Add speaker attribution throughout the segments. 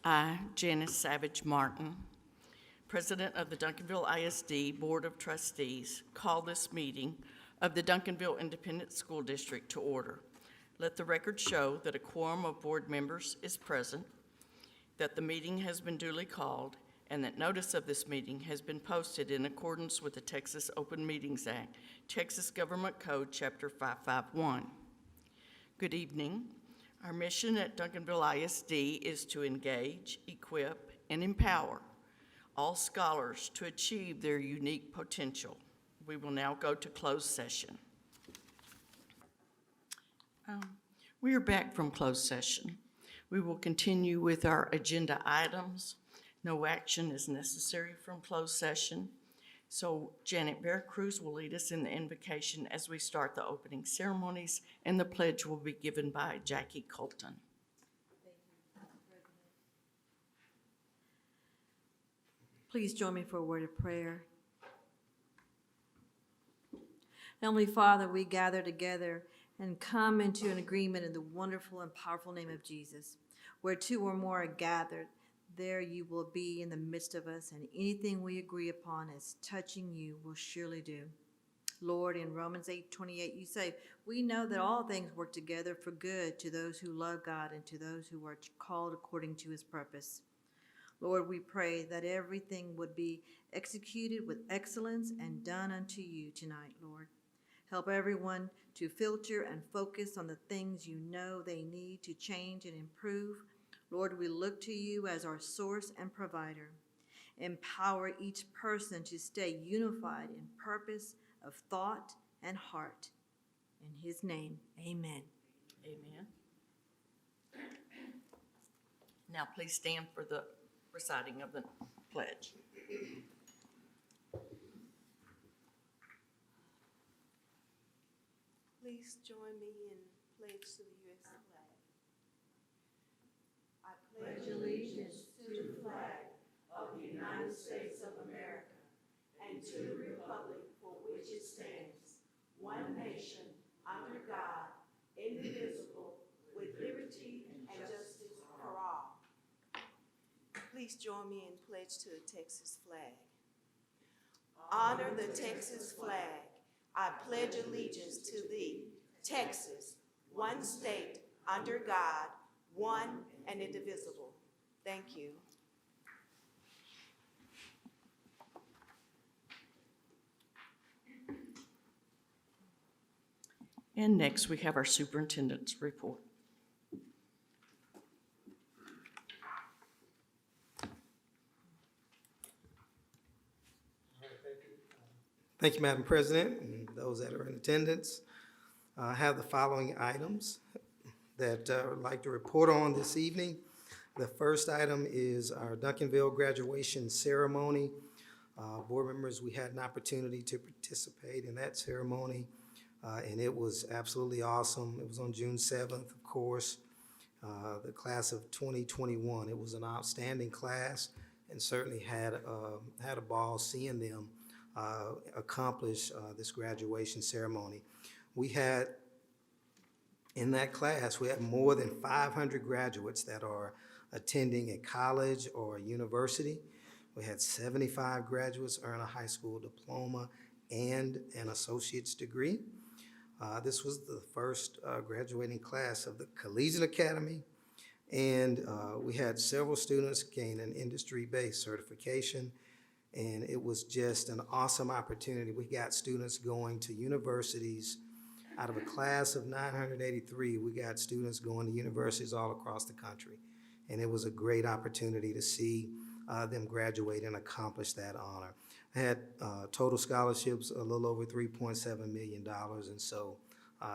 Speaker 1: I, Janice Savage Martin, President of the Duncanville ISD Board of Trustees, call this meeting of the Duncanville Independent School District to order. Let the record show that a quorum of board members is present, that the meeting has been duly called, and that notice of this meeting has been posted in accordance with the Texas Open Meetings Act, Texas Government Code, Chapter 551. Good evening. Our mission at Duncanville ISD is to engage, equip, and empower all scholars to achieve their unique potential. We will now go to closed session. We are back from closed session. We will continue with our agenda items. No action is necessary from closed session. So Janet Veracruz will lead us in the invocation as we start the opening ceremonies, and the pledge will be given by Jackie Colton.
Speaker 2: Thank you, President. Please join me for a word of prayer. Heavenly Father, we gather together and come into an agreement in the wonderful and powerful name of Jesus. Where two or more are gathered, there you will be in the midst of us, and anything we agree upon as touching you will surely do. Lord, in Romans 8:28, you say, we know that all things work together for good to those who love God and to those who are called according to his purpose. Lord, we pray that everything would be executed with excellence and done unto you tonight, Lord. Help everyone to filter and focus on the things you know they need to change and improve. Lord, we look to you as our source and provider. Empower each person to stay unified in purpose of thought and heart. In his name, amen.
Speaker 1: Amen. Now please stand for the reciting of the pledge.
Speaker 3: Please join me in pledge to the U.S. flag. I pledge allegiance to the flag of the United States of America and to the republic for which it stands, one nation, under God, indivisible, with liberty and justice for all. Please join me in pledge to the Texas flag. Honor the Texas flag. I pledge allegiance to thee, Texas, one state, under God, one and indivisible. Thank you.
Speaker 1: And next we have our superintendent's report.
Speaker 4: Thank you, Madam President, and those that are in attendance. I have the following items that I would like to report on this evening. The first item is our Duncanville graduation ceremony. Board members, we had an opportunity to participate in that ceremony, and it was absolutely awesome. It was on June 7th, of course, the class of 2021. It was an outstanding class, and certainly had a ball seeing them accomplish this graduation ceremony. We had, in that class, we had more than 500 graduates that are attending a college or a university. We had 75 graduates earn a high school diploma and an associate's degree. This was the first graduating class of the Collegiate Academy, and we had several students gain an industry-based certification. And it was just an awesome opportunity. We got students going to universities. Out of a class of 983, we got students going to universities all across the country. And it was a great opportunity to see them graduate and accomplish that honor. I had total scholarships a little over $3.7 million, and so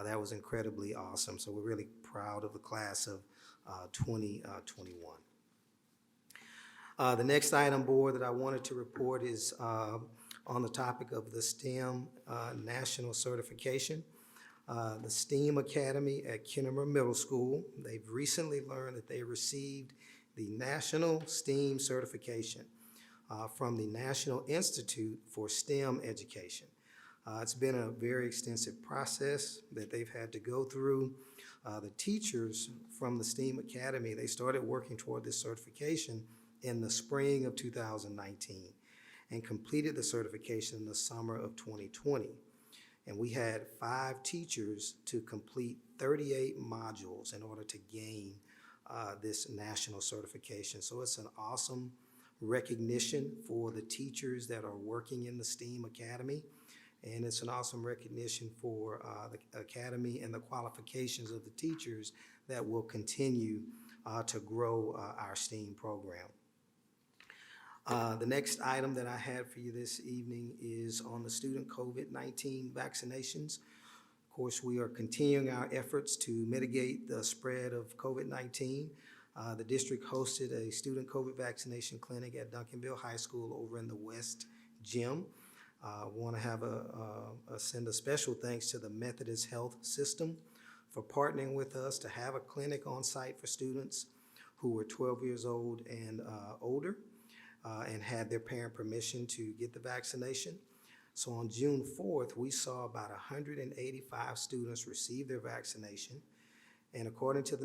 Speaker 4: that was incredibly awesome. So we're really proud of the class of 2021. The next item, board, that I wanted to report is on the topic of the STEM national certification. The STEAM Academy at Kennemer Middle School, they've recently learned that they received the National STEAM certification from the National Institute for STEM Education. It's been a very extensive process that they've had to go through. The teachers from the STEAM Academy, they started working toward this certification in the spring of 2019 and completed the certification in the summer of 2020. And we had 5 teachers to complete 38 modules in order to gain this national certification. So it's an awesome recognition for the teachers that are working in the STEAM Academy. And it's an awesome recognition for the Academy and the qualifications of the teachers that will continue to grow our STEAM program. The next item that I have for you this evening is on the student COVID-19 vaccinations. Of course, we are continuing our efforts to mitigate the spread of COVID-19. The district hosted a student COVID vaccination clinic at Duncanville High School over in the West Gym. Want to have send a special thanks to the Methodist Health System for partnering with us to have a clinic on site for students who were 12 years old and older and had their parent permission to get the vaccination. So on June 4th, we saw about 185 students receive their vaccination. And according to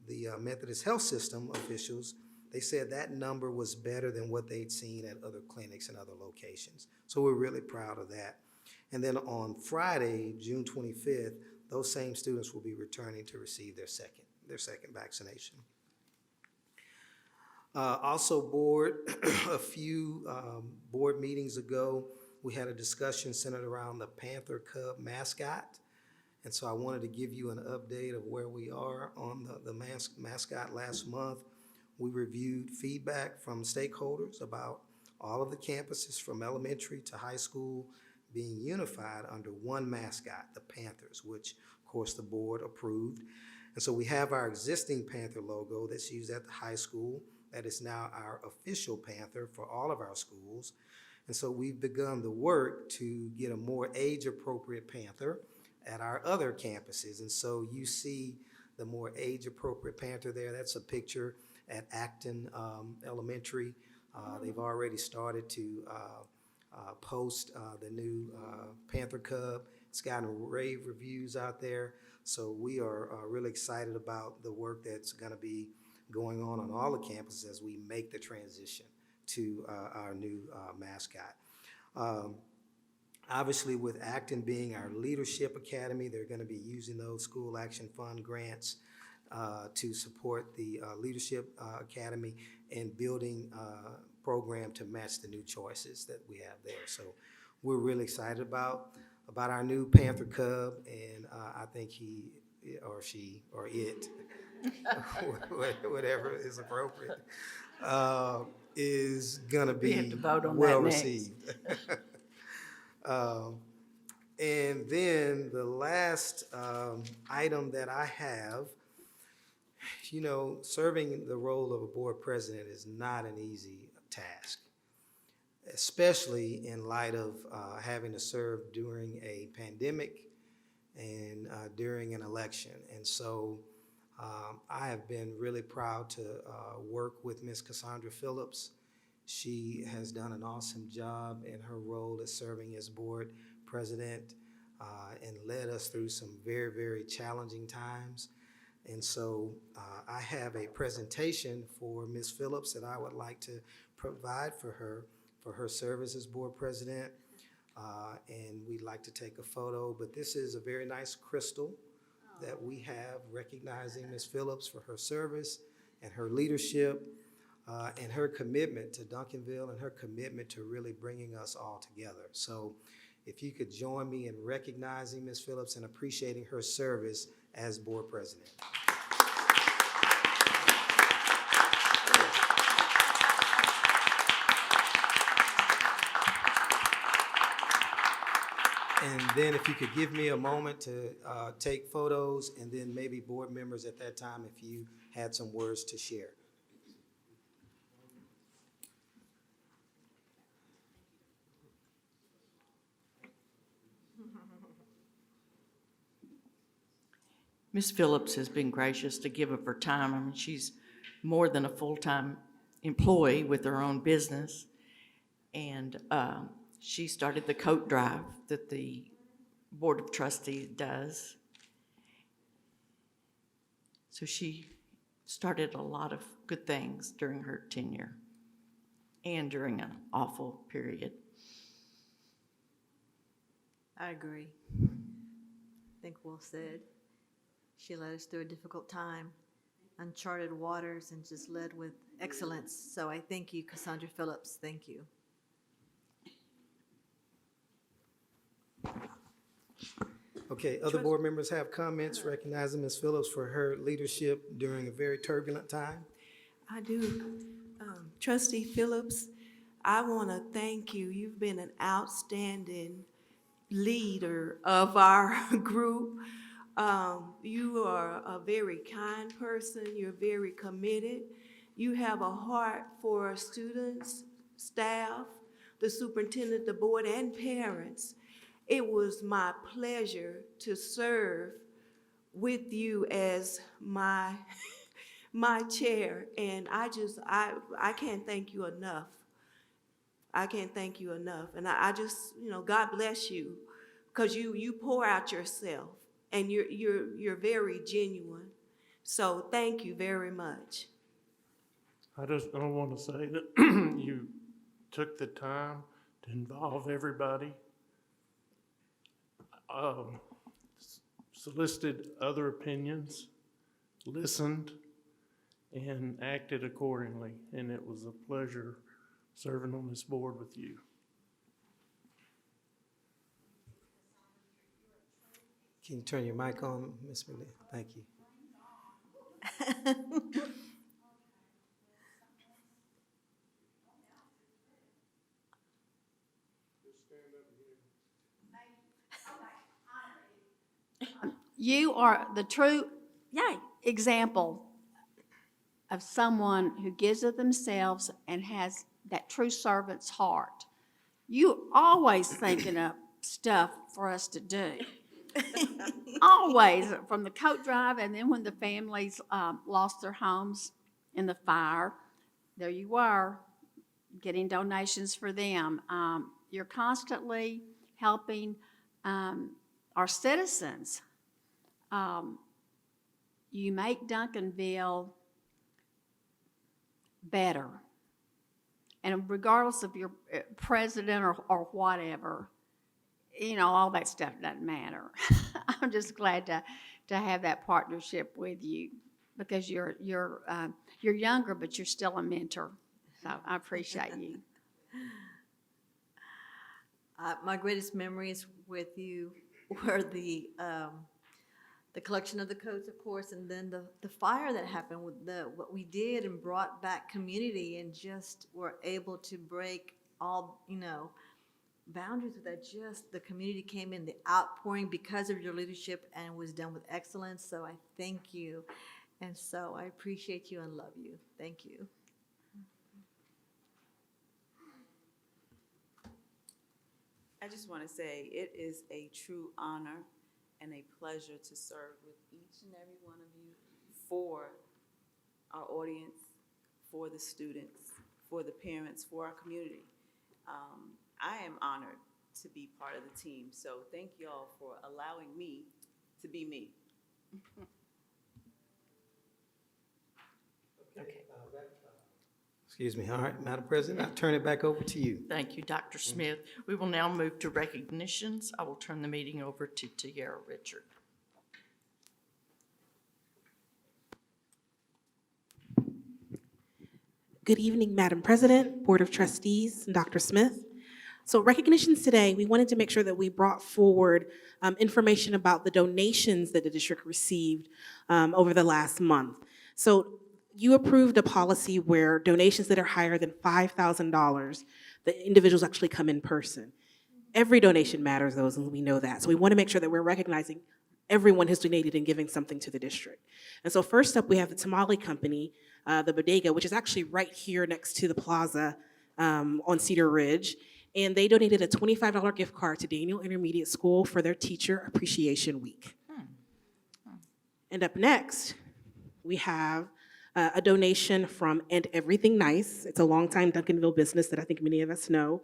Speaker 4: the Methodist Health System officials, they said that number was better than what they'd seen at other clinics and other locations. So we're really proud of that. And then on Friday, June 25th, those same students will be returning to receive their second vaccination. Also, board, a few board meetings ago, we had a discussion centered around the Panther Cub mascot. And so I wanted to give you an update of where we are on the mascot last month. We reviewed feedback from stakeholders about all of the campuses from elementary to high school being unified under one mascot, the Panthers, which of course the board approved. And so we have our existing Panther logo that's used at the high school. That is now our official Panther for all of our schools. And so we've begun the work to get a more age-appropriate Panther at our other campuses. And so you see the more age-appropriate Panther there. That's a picture at Acton Elementary. They've already started to post the new Panther Cub. It's gotten rave reviews out there. So we are really excited about the work that's going to be going on all the campuses as we make the transition to our new mascot. Obviously, with Acton being our leadership academy, they're going to be using those School Action Fund grants to support the leadership academy and building a program to match the new choices that we have there. So we're really excited about our new Panther Cub, and I think he or she or it, whatever is appropriate, is gonna
Speaker 1: We have
Speaker 4: be
Speaker 1: to vote on that
Speaker 4: well
Speaker 1: next.
Speaker 4: received. And then the last item that I have, you know, serving the role of a board president is not an easy task, especially in light of having to serve during a pandemic and during an election. And so I have been really proud to work with Ms. Cassandra Phillips. She has done an awesome job in her role as serving as board president and led us through some very, very challenging times. And so I have a presentation for Ms. Phillips that I would like to provide for her service as board president. And we'd like to take a photo, but this is a very nice crystal that we have recognizing Ms. Phillips for her service and her leadership and her commitment to Duncanville and her commitment to really bringing us all together. So if you could join me in recognizing Ms. Phillips and appreciating her service as board president. And then if you could give me a moment to take photos, and then maybe board members at that time, if you had some words to share.
Speaker 1: Ms. Phillips has been gracious to give of her time. I mean, she's more than a full-time employee with her own business. And she started the coat drive that the Board of Trustees does. So she started a lot of good things during her tenure and during an awful period.
Speaker 2: I agree. I think well said. She led us through a difficult time, uncharted waters, and just led with excellence. So I thank you, Cassandra Phillips. Thank you.
Speaker 4: Okay, other board members have comments recognizing Ms. Phillips for her leadership during a very turbulent time.
Speaker 3: I do. Trustee Phillips, I want to thank you. You've been an outstanding leader of our group. You are a very kind person. You're very committed. You have a heart for students, staff, the superintendent, the board, and parents. It was my pleasure to serve with you as my chair, and I can't thank you enough. I can't thank you enough, and I just, God bless you, because you pour out yourself, and you're very genuine. So thank you very much.
Speaker 5: I want to say that you took the time to involve everybody, solicited other opinions, listened, and acted accordingly. And it was a pleasure serving on this board with you.
Speaker 4: Can you turn your mic on, Ms. McLean? Thank you.
Speaker 6: You are the true example of someone who gives of themselves and has that true servant's heart. You always thinking up stuff for us to do. Always, from the coat drive, and then when the families lost their homes in the fire, there you were, getting donations for them. You're constantly helping our citizens. You make Duncanville better. And regardless of your president or whatever, all that stuff doesn't matter. I'm just glad to have that partnership with you, because you're younger, but you're still a mentor. So I appreciate you.
Speaker 2: My greatest memories with you were the collection of the coats, of course, and then the fire that happened with what we did and brought back community, and just were able to break all boundaries with that. Just the community came in, the outpouring because of your leadership, and it was done with excellence. So I thank you, and so I appreciate you and love you. Thank you.
Speaker 7: I just want to say it is a true honor and a pleasure to serve with each and every one of you, for our audience, for the students, for the parents, for our community. I am honored to be part of the team, so thank you all for allowing me to be me.
Speaker 1: Okay.
Speaker 4: Excuse me. All right, Madam President, I'll turn it back over to you.
Speaker 1: Thank you, Dr. Smith. We will now move to recognitions. I will turn the meeting over to Tiara Richard.
Speaker 8: Good evening, Madam President, Board of Trustees, and Dr. Smith. So recognitions today, we wanted to make sure that we brought forward information about the donations that the district received over the last month. So you approved a policy where donations that are higher than $5,000, the individuals actually come in person. Every donation matters, though, and we know that. So we want to make sure that we're recognizing everyone who's donated and giving something to the district. And so first up, we have the Tamale Company, the Bodega, which is actually right here next to the plaza on Cedar Ridge. And they donated a $25 gift card to Daniel Intermediate School for their Teacher Appreciation Week. And up next, we have a donation from And Everything Nice. It's a longtime Duncanville business that I think many of us know.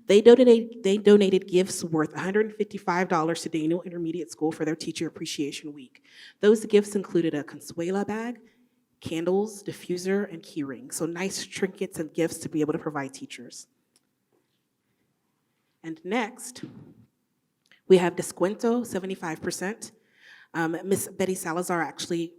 Speaker 8: They donated gifts worth $155 to Daniel Intermediate School for their Teacher Appreciation Week. Those gifts included a Consuela bag, candles, diffuser, and key rings. So nice trinkets and gifts to be able to provide teachers. And next, we have Descuento, 75%. Miss Betty Salazar actually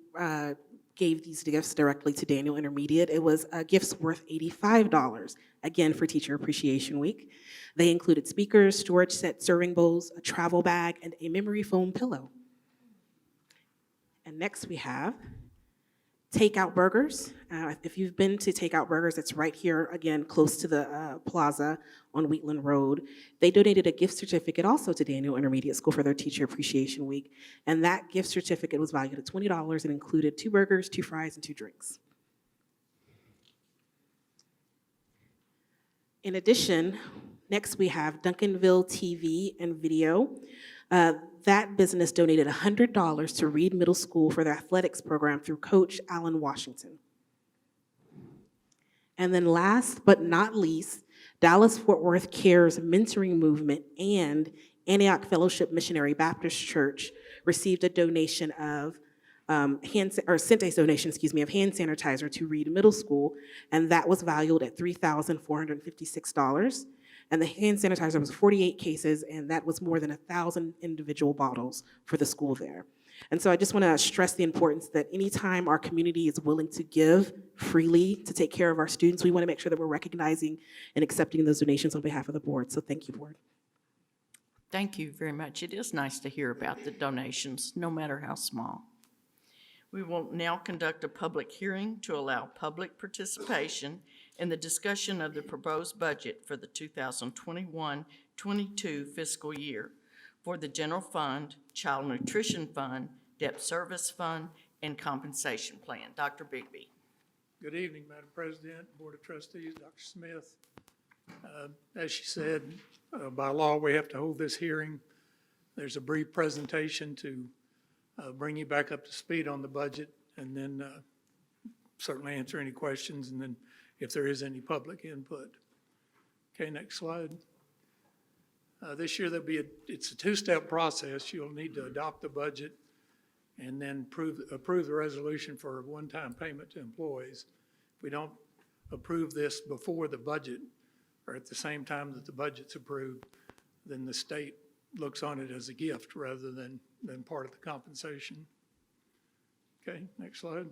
Speaker 8: gave these gifts directly to Daniel Intermediate. It was gifts worth $85, again for Teacher Appreciation Week. They included speakers, storage set, serving bowls, a travel bag, and a memory foam pillow. And next we have Takeout Burgers. If you've been to Takeout Burgers, it's right here, again, close to the plaza on Wheatland Road. They donated a gift certificate also to Daniel Intermediate School for their Teacher Appreciation Week. And that gift certificate was valued at $20 and included 2 burgers, 2 fries, and 2 drinks. In addition, next we have Duncanville TV and Video. That business donated $100 to Reed Middle School for their athletics program through Coach Alan Washington. And then last but not least, Dallas-Fort Worth Cares Mentoring Movement and Antioch Fellowship Missionary Baptist Church received a donation of sent a donation, of hand sanitizer to Reed Middle School, and that was valued at $3,456. And the hand sanitizer was 48 cases, and that was more than 1,000 individual bottles for the school there. And so I just want to stress the importance that anytime our community is willing to give freely to take care of our students, we want to make sure that we're recognizing and accepting those donations on behalf of the board. So thank you, board.
Speaker 1: Thank you very much. It is nice to hear about the donations, no matter how small. We will now conduct a public hearing to allow public participation in the discussion of the proposed budget for the 2021-22 fiscal year for the General Fund, Child Nutrition Fund, Debt Service Fund, and Compensation Plan. Dr. Bigby.
Speaker 9: Good evening, Madam President, Board of Trustees, Dr. Smith. As she said, by law, we have to hold this hearing. There's a brief presentation to bring you back up to speed on the budget, and then certainly answer any questions, and then if there is any public input. Okay, next slide. This year it's a 2-step process. You'll need to adopt the budget and then approve the resolution for a one-time payment to employees. If we don't approve this before the budget or at the same time that the budget's approved, then the state looks on it as a gift rather than part of the compensation. Okay, next slide.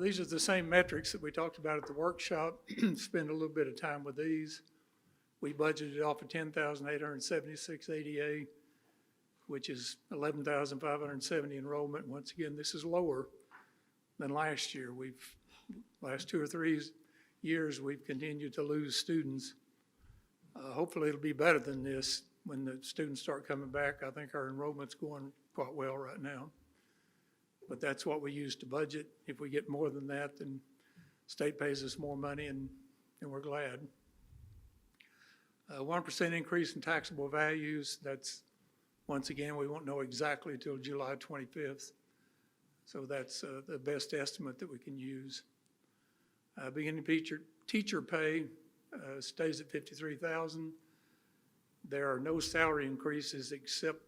Speaker 9: These are the same metrics that we talked about at the workshop. Spend a little bit of time with these. We budgeted off of 10,876 ADA, which is 11,570 enrollment. Once again, this is lower than last year. Last 2 or 3 years, we've continued to lose students. Hopefully it'll be better than this when the students start coming back. I think our enrollment's going quite well right now. But that's what we use to budget. If we get more than that, then state pays us more money, and we're glad. 1% increase in taxable values. That's, once again, we won't know exactly till July 25th. So that's the best estimate that we can use. Beginning teacher pay stays at $53,000. There are no salary increases except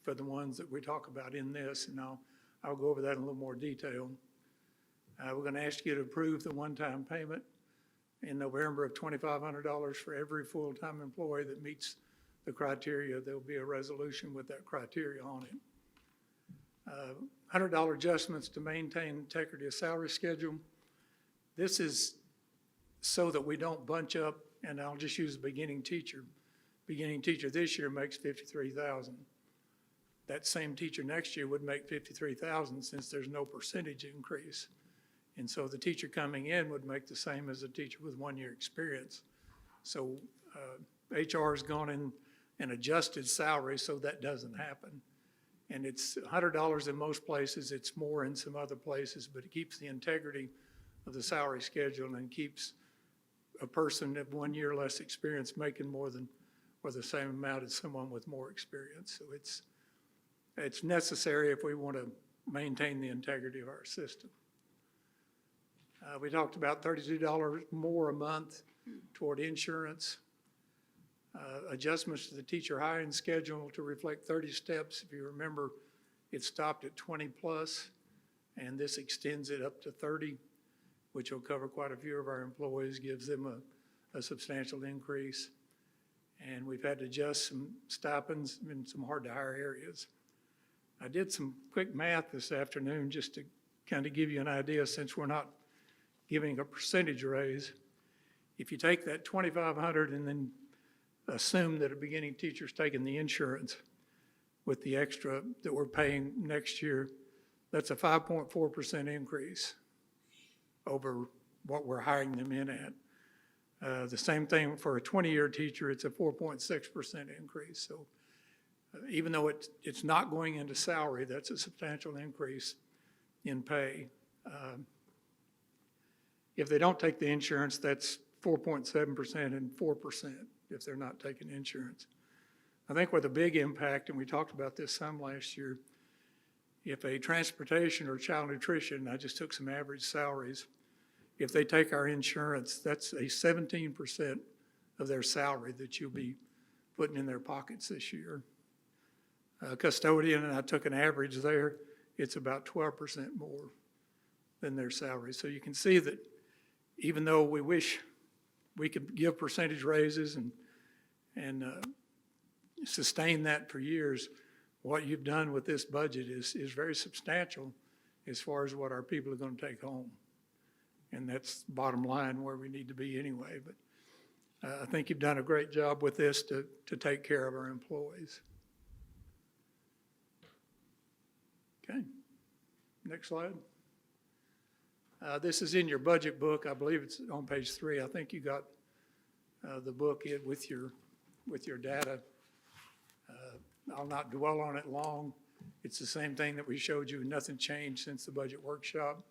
Speaker 9: for the ones that we talk about in this, and I'll go over that in a little more detail. We're going to ask you to approve the one-time payment in November of $2,500 for every full-time employee that meets the criteria. There'll be a resolution with that criteria on it. $100 adjustments to maintain integrity of salary schedule. This is so that we don't bunch up, and I'll just use the beginning teacher. Beginning teacher this year makes $53,000. That same teacher next year would make $53,000 since there's no percentage increase. And so the teacher coming in would make the same as a teacher with 1-year experience. So HR has gone in and adjusted salary so that doesn't happen. And it's $100 in most places, it's more in some other places, but it keeps the integrity of the salary schedule and keeps a person of 1 year less experience making more than, or the same amount as someone with more experience. So it's necessary if we want to maintain the integrity of our system. We talked about $32 more a month toward insurance. Adjustments to the teacher hiring schedule to reflect 30 steps. If you remember, it stopped at 20 plus, and this extends it up to 30, which will cover quite a few of our employees, gives them a substantial increase. And we've had to adjust some stipends in some hard-to-hire areas. I did some quick math this afternoon just to kind of give you an idea, since we're not giving a percentage raise. If you take that $2,500 and then assume that a beginning teacher's taking the insurance with the extra that we're paying next year, that's a 5.4% increase over what we're hiring them in at. The same thing for a 20-year teacher, it's a 4.6% increase. So even though it's not going into salary, that's a substantial increase in pay. If they don't take the insurance, that's 4.7% and 4% if they're not taking insurance. I think with a big impact, and we talked about this some last year, if a transportation or child nutrition, I just took some average salaries, if they take our insurance, that's a 17% of their salary that you'll be putting in their pockets this year. Custodian, and I took an average there, it's about 12% more than their salary. So you can see that even though we wish we could give percentage raises and sustain that for years, what you've done with this budget is very substantial as far as what our people are going to take home. And that's bottom line where we need to be anyway. But I think you've done a great job with this to take care of our employees. Okay, next slide. This is in your budget book. I believe it's on page 3. I think you got the book in with your data. I'll not dwell on it long. It's the same thing that we showed you. Nothing changed since the budget workshop.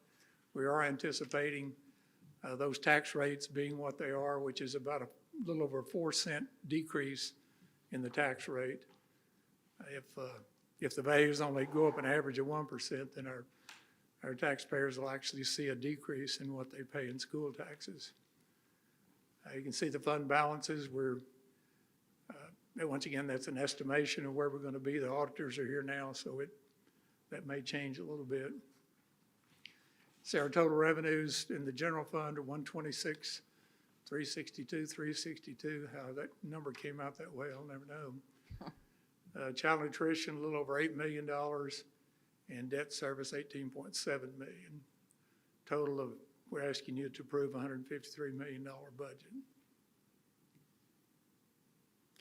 Speaker 9: We are anticipating those tax rates being what they are, which is about a little over a 4-cent decrease in the tax rate. If the values only go up an average of 1%, then our taxpayers will actually see a decrease in what they pay in school taxes. You can see the fund balances. Once again, that's an estimation of where we're going to be. The auditors are here now, so that may change a little bit. So our total revenues in the general fund are 126, 362, 362. How that number came out that way, I'll never know. Child nutrition, a little over $8 million, and debt service, $18.7 million. Total of, we're asking you to approve a $153 million budget.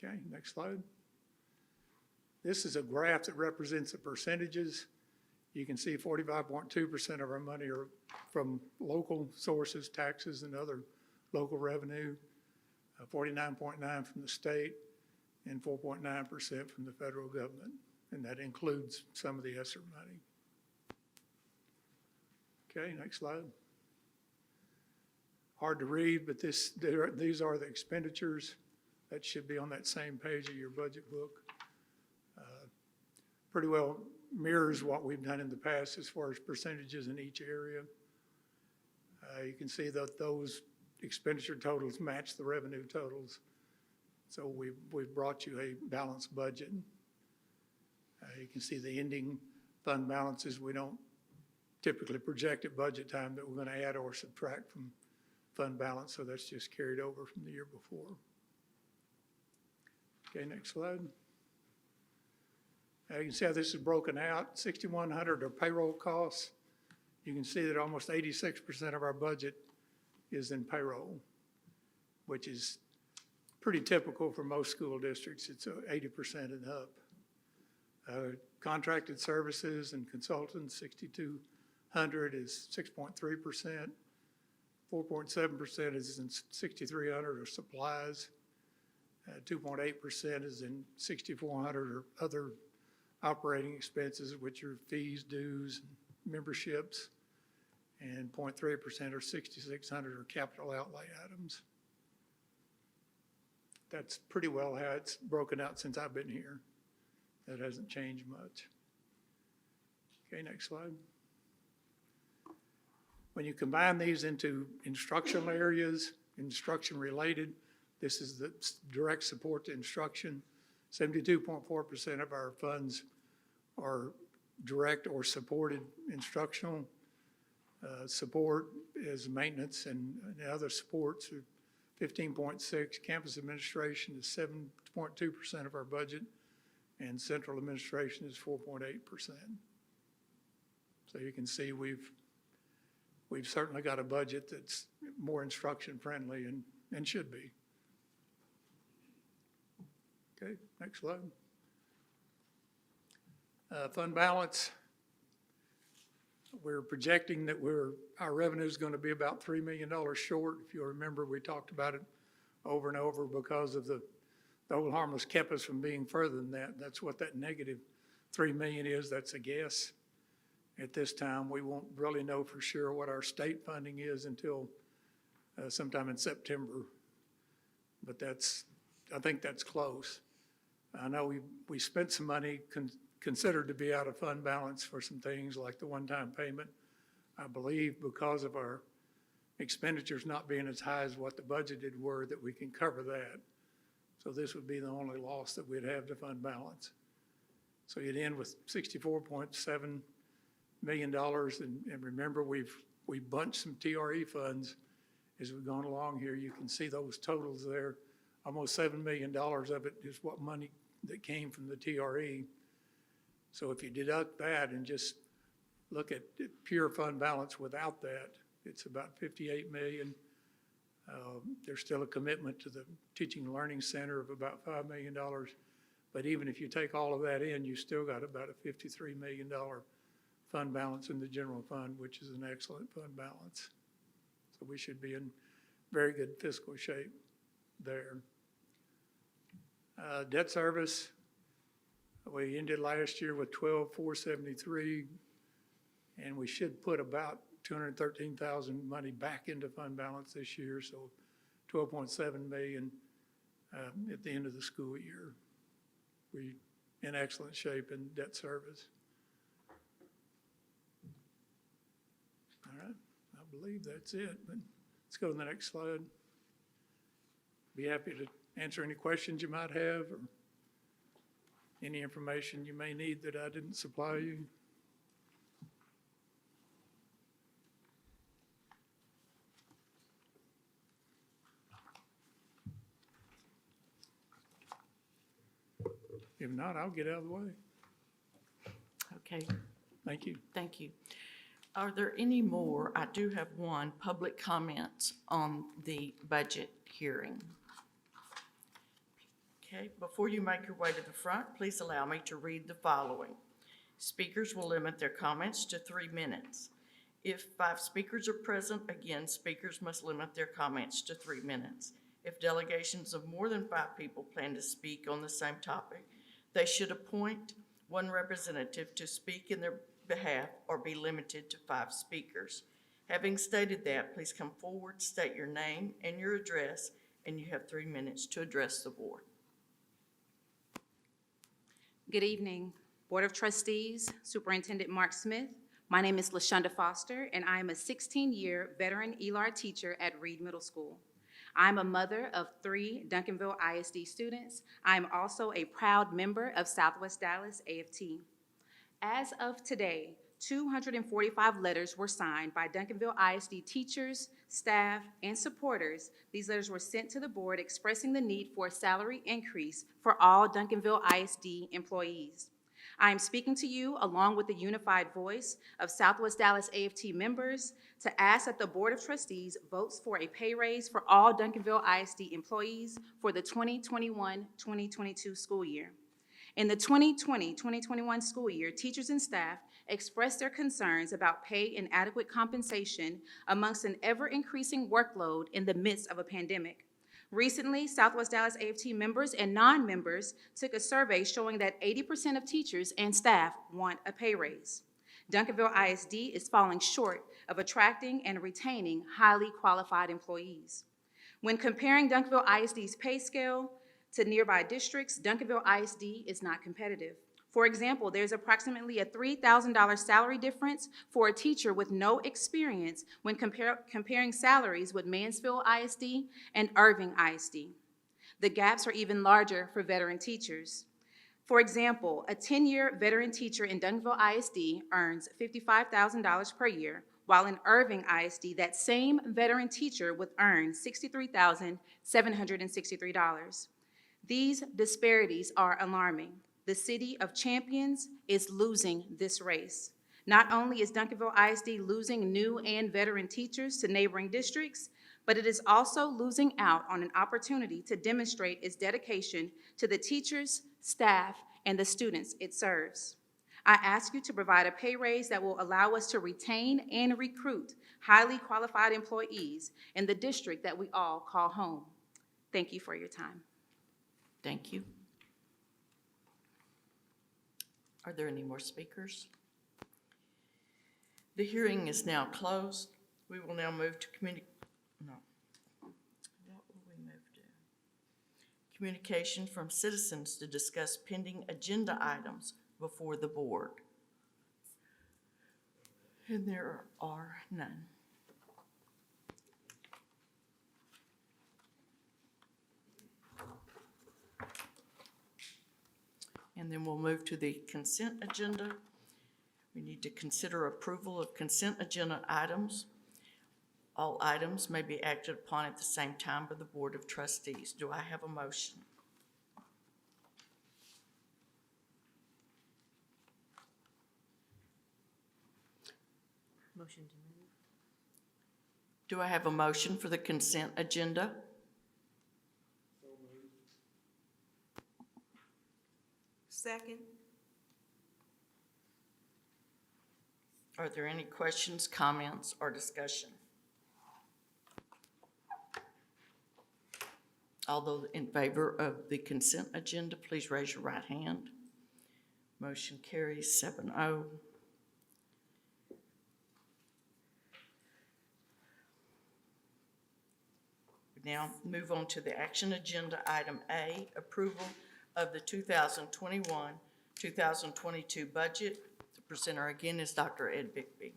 Speaker 9: Okay, next slide. This is a graph that represents the percentages. You can see 45.2% of our money are from local sources, taxes and other local revenue, 49.9% from the state, and 4.9% from the federal government. And that includes some of the ESSER money. Okay, next slide. Hard to read, but these are the expenditures. That should be on that same page of your budget book. Pretty well mirrors what we've done in the past as far as percentages in each area. You can see that those expenditure totals match the revenue totals. So we've brought you a balanced budget. You can see the ending fund balances. We don't typically project at budget time that we're going to add or subtract from fund balance, so that's just carried over from the year before. Okay, next slide. You can see how this is broken out. 6,100 are payroll costs. You can see that almost 86% of our budget is in payroll, which is pretty typical for most school districts. It's 80% and up. Contracted services and consultants, 6,200 is 6.3%. 4.7% is in 6,300 or supplies. 2.8% is in 6,400 or other operating expenses, which are fees, dues, memberships, and 0.3% or 6,600 are capital outlay items. That's pretty well how it's broken out since I've been here. That hasn't changed much. Okay, next slide. When you combine these into instructional areas, instruction-related, this is the direct support to instruction. 72.4% of our funds are direct or supported instructional. Support is maintenance and other supports are 15.6. Campus administration is 7.2% of our budget, and central administration is 4.8%. So you can see we've certainly got a budget that's more instruction-friendly and should be. Okay, next slide. Fund balance. We're projecting that our revenue is going to be about $3 million short. If you'll remember, we talked about it over and over because of the hold harmless kept us from being further than that. That's what that negative $3 million is. That's a guess. At this time, we won't really know for sure what our state funding is until sometime in September. But I think that's close. I know we spent some money considered to be out of fund balance for some things like the one-time payment. I believe because of our expenditures not being as high as what the budgeted were, that we can cover that. So this would be the only loss that we'd have to fund balance. So you'd end with $64.7 million, and remember we bunched some TRE funds as we've gone along here. You can see those totals there. Almost $7 million of it is what money that came from the TRE. So if you deduct that and just look at pure fund balance without that, it's about $58 million. There's still a commitment to the Teaching and Learning Center of about $5 million. But even if you take all of that in, you still got about a $53 million fund balance in the general fund, which is an excellent fund balance. So we should be in very good fiscal shape there. Debt service, we ended last year with $12,473, and we should put about $213,000 money back into fund balance this year, so $12.7 million at the end of the school year. We're in excellent shape in debt service. All right, I believe that's it, but let's go to the next slide. Be happy to answer any questions you might have or any information you may need that I didn't supply you. If not, I'll get out of the way.
Speaker 1: Okay,
Speaker 9: Thank you.
Speaker 1: thank you. Are there any more? I do have one, public comments on the budget hearing. Okay, before you make your way to the front, please allow me to read the following. Speakers will limit their comments to 3 minutes. If 5 speakers are present, again, speakers must limit their comments to 3 minutes. If delegations of more than 5 people plan to speak on the same topic, they should appoint 1 representative to speak in their behalf or be limited to 5 speakers. Having stated that, please come forward, state your name and your address, and you have 3 minutes to address the board.
Speaker 10: Good evening, Board of Trustees, Superintendent Mark Smith. My name is LaShonda Foster, and I am a 16-year veteran ELAR teacher at Reed Middle School. I'm a mother of 3 Duncanville ISD students. I am also a proud member of Southwest Dallas AFT. As of today, 245 letters were signed by Duncanville ISD teachers, staff, and supporters. These letters were sent to the board expressing the need for a salary increase for all Duncanville ISD employees. I am speaking to you along with the unified voice of Southwest Dallas AFT members to ask that the Board of Trustees votes for a pay raise for all Duncanville ISD employees for the 2021-2022 school year. In the 2020-2021 school year, teachers and staff expressed their concerns about pay and adequate compensation amongst an ever-increasing workload in the midst of a pandemic. Recently, Southwest Dallas AFT members and non-members took a survey showing that 80% of teachers and staff want a pay raise. Duncanville ISD is falling short of attracting and retaining highly qualified employees. When comparing Duncanville ISD's pay scale to nearby districts, Duncanville ISD is not competitive. For example, there's approximately a $3,000 salary difference for a teacher with no experience when comparing salaries with Mansfield ISD and Irving ISD. The gaps are even larger for veteran teachers. For example, a 10-year veteran teacher in Duncanville ISD earns $55,000 per year, while in Irving ISD, that same veteran teacher would earn $63,763. These disparities are alarming. The City of Champions is losing this race. Not only is Duncanville ISD losing new and veteran teachers to neighboring districts, but it is also losing out on an opportunity to demonstrate its dedication to the teachers, staff, and the students it serves. I ask you to provide a pay raise that will allow us to retain and recruit highly qualified employees in the district that we all call home. Thank you for your time.
Speaker 1: Thank you. Are there any more speakers? The hearing is now closed. We will now move to communication from citizens to discuss pending agenda items before the board. And there are none. And then we'll move to the consent agenda. We need to consider approval of consent agenda items. All items may be acted upon at the same time by the Board of Trustees. Do I have a motion?
Speaker 2: Motion to move.
Speaker 1: Do I have a motion for the consent agenda?
Speaker 7: Second.
Speaker 1: Are there any questions, comments, or discussion? All those in favor of the consent agenda, please raise your right hand. Motion carries 7-0. We now move on to the action agenda, item A, approval of the 2021-2022 budget. The presenter again is Dr. Ed Bigby.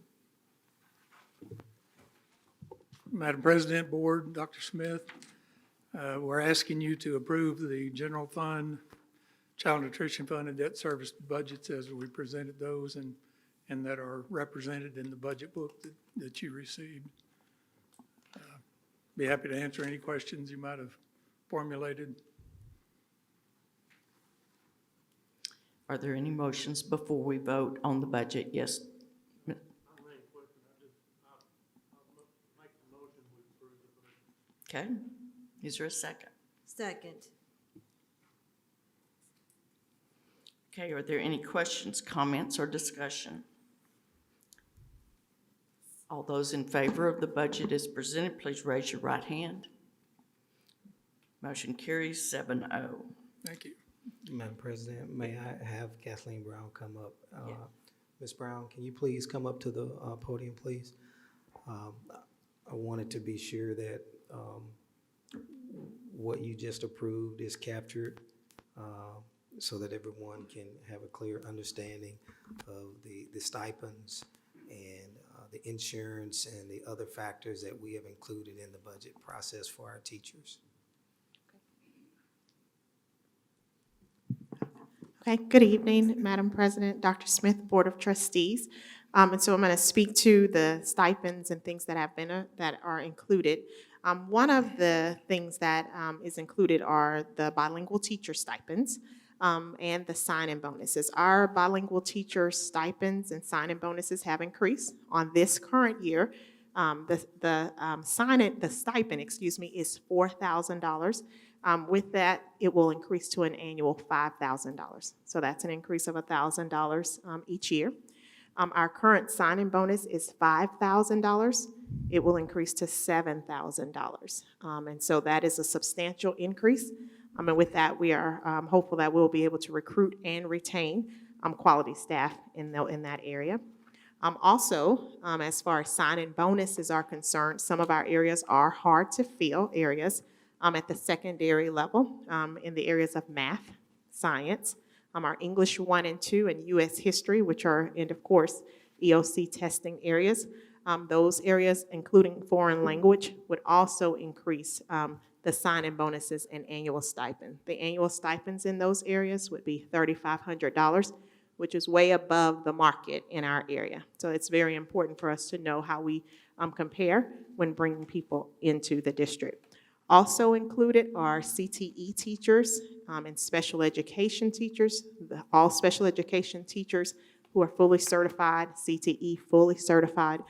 Speaker 9: Madam President, Board, Dr. Smith, we're asking you to approve the general fund, child nutrition fund, and debt service budgets as we presented those and that are represented in the budget book that you received. Be happy to answer any questions you might have formulated.
Speaker 1: Are there any motions before we vote on the budget? Yes. Okay. Is there a second?
Speaker 2: Second.
Speaker 1: Okay, are there any questions, comments, or discussion? All those in favor of the budget as presented, please raise your right hand. Motion carries 7-0.
Speaker 9: Thank you.
Speaker 4: Madam President, may I have Kathleen Brown come up? Ms. Brown, can you please come up to the podium, please? I wanted to be sure that what you just approved is captured so that everyone can have a clear understanding of the stipends and the insurance and the other factors that we have included in the budget process for our teachers.
Speaker 11: Okay, good evening, Madam President, Dr. Smith, Board of Trustees. And so I'm going to speak to the stipends and things that have been, that are included. One of the things that is included are the bilingual teacher stipends and the sign-in bonuses. Our bilingual teacher stipends and sign-in bonuses have increased on this current year. The stipend, is $4,000. With that, it will increase to an annual $5,000. So that's an increase of $1,000 each year. Our current sign-in bonus is $5,000. It will increase to $7,000. And so that is a substantial increase. And with that, we are hopeful that we'll be able to recruit and retain quality staff in that area. Also, as far as sign-in bonuses are concerned, some of our areas are hard to fill areas at the secondary level in the areas of math, science, our English 1 and 2 and U.S. history, which are, and of course, EOC testing areas. Those areas, including foreign language, would also increase the sign-in bonuses and annual stipend. The annual stipends in those areas would be $3,500, which is way above the market in our area. So it's very important for us to know how we compare when bringing people into the district. Also included are CTE teachers and special education teachers. All special education teachers who are fully certified, CTE fully certified,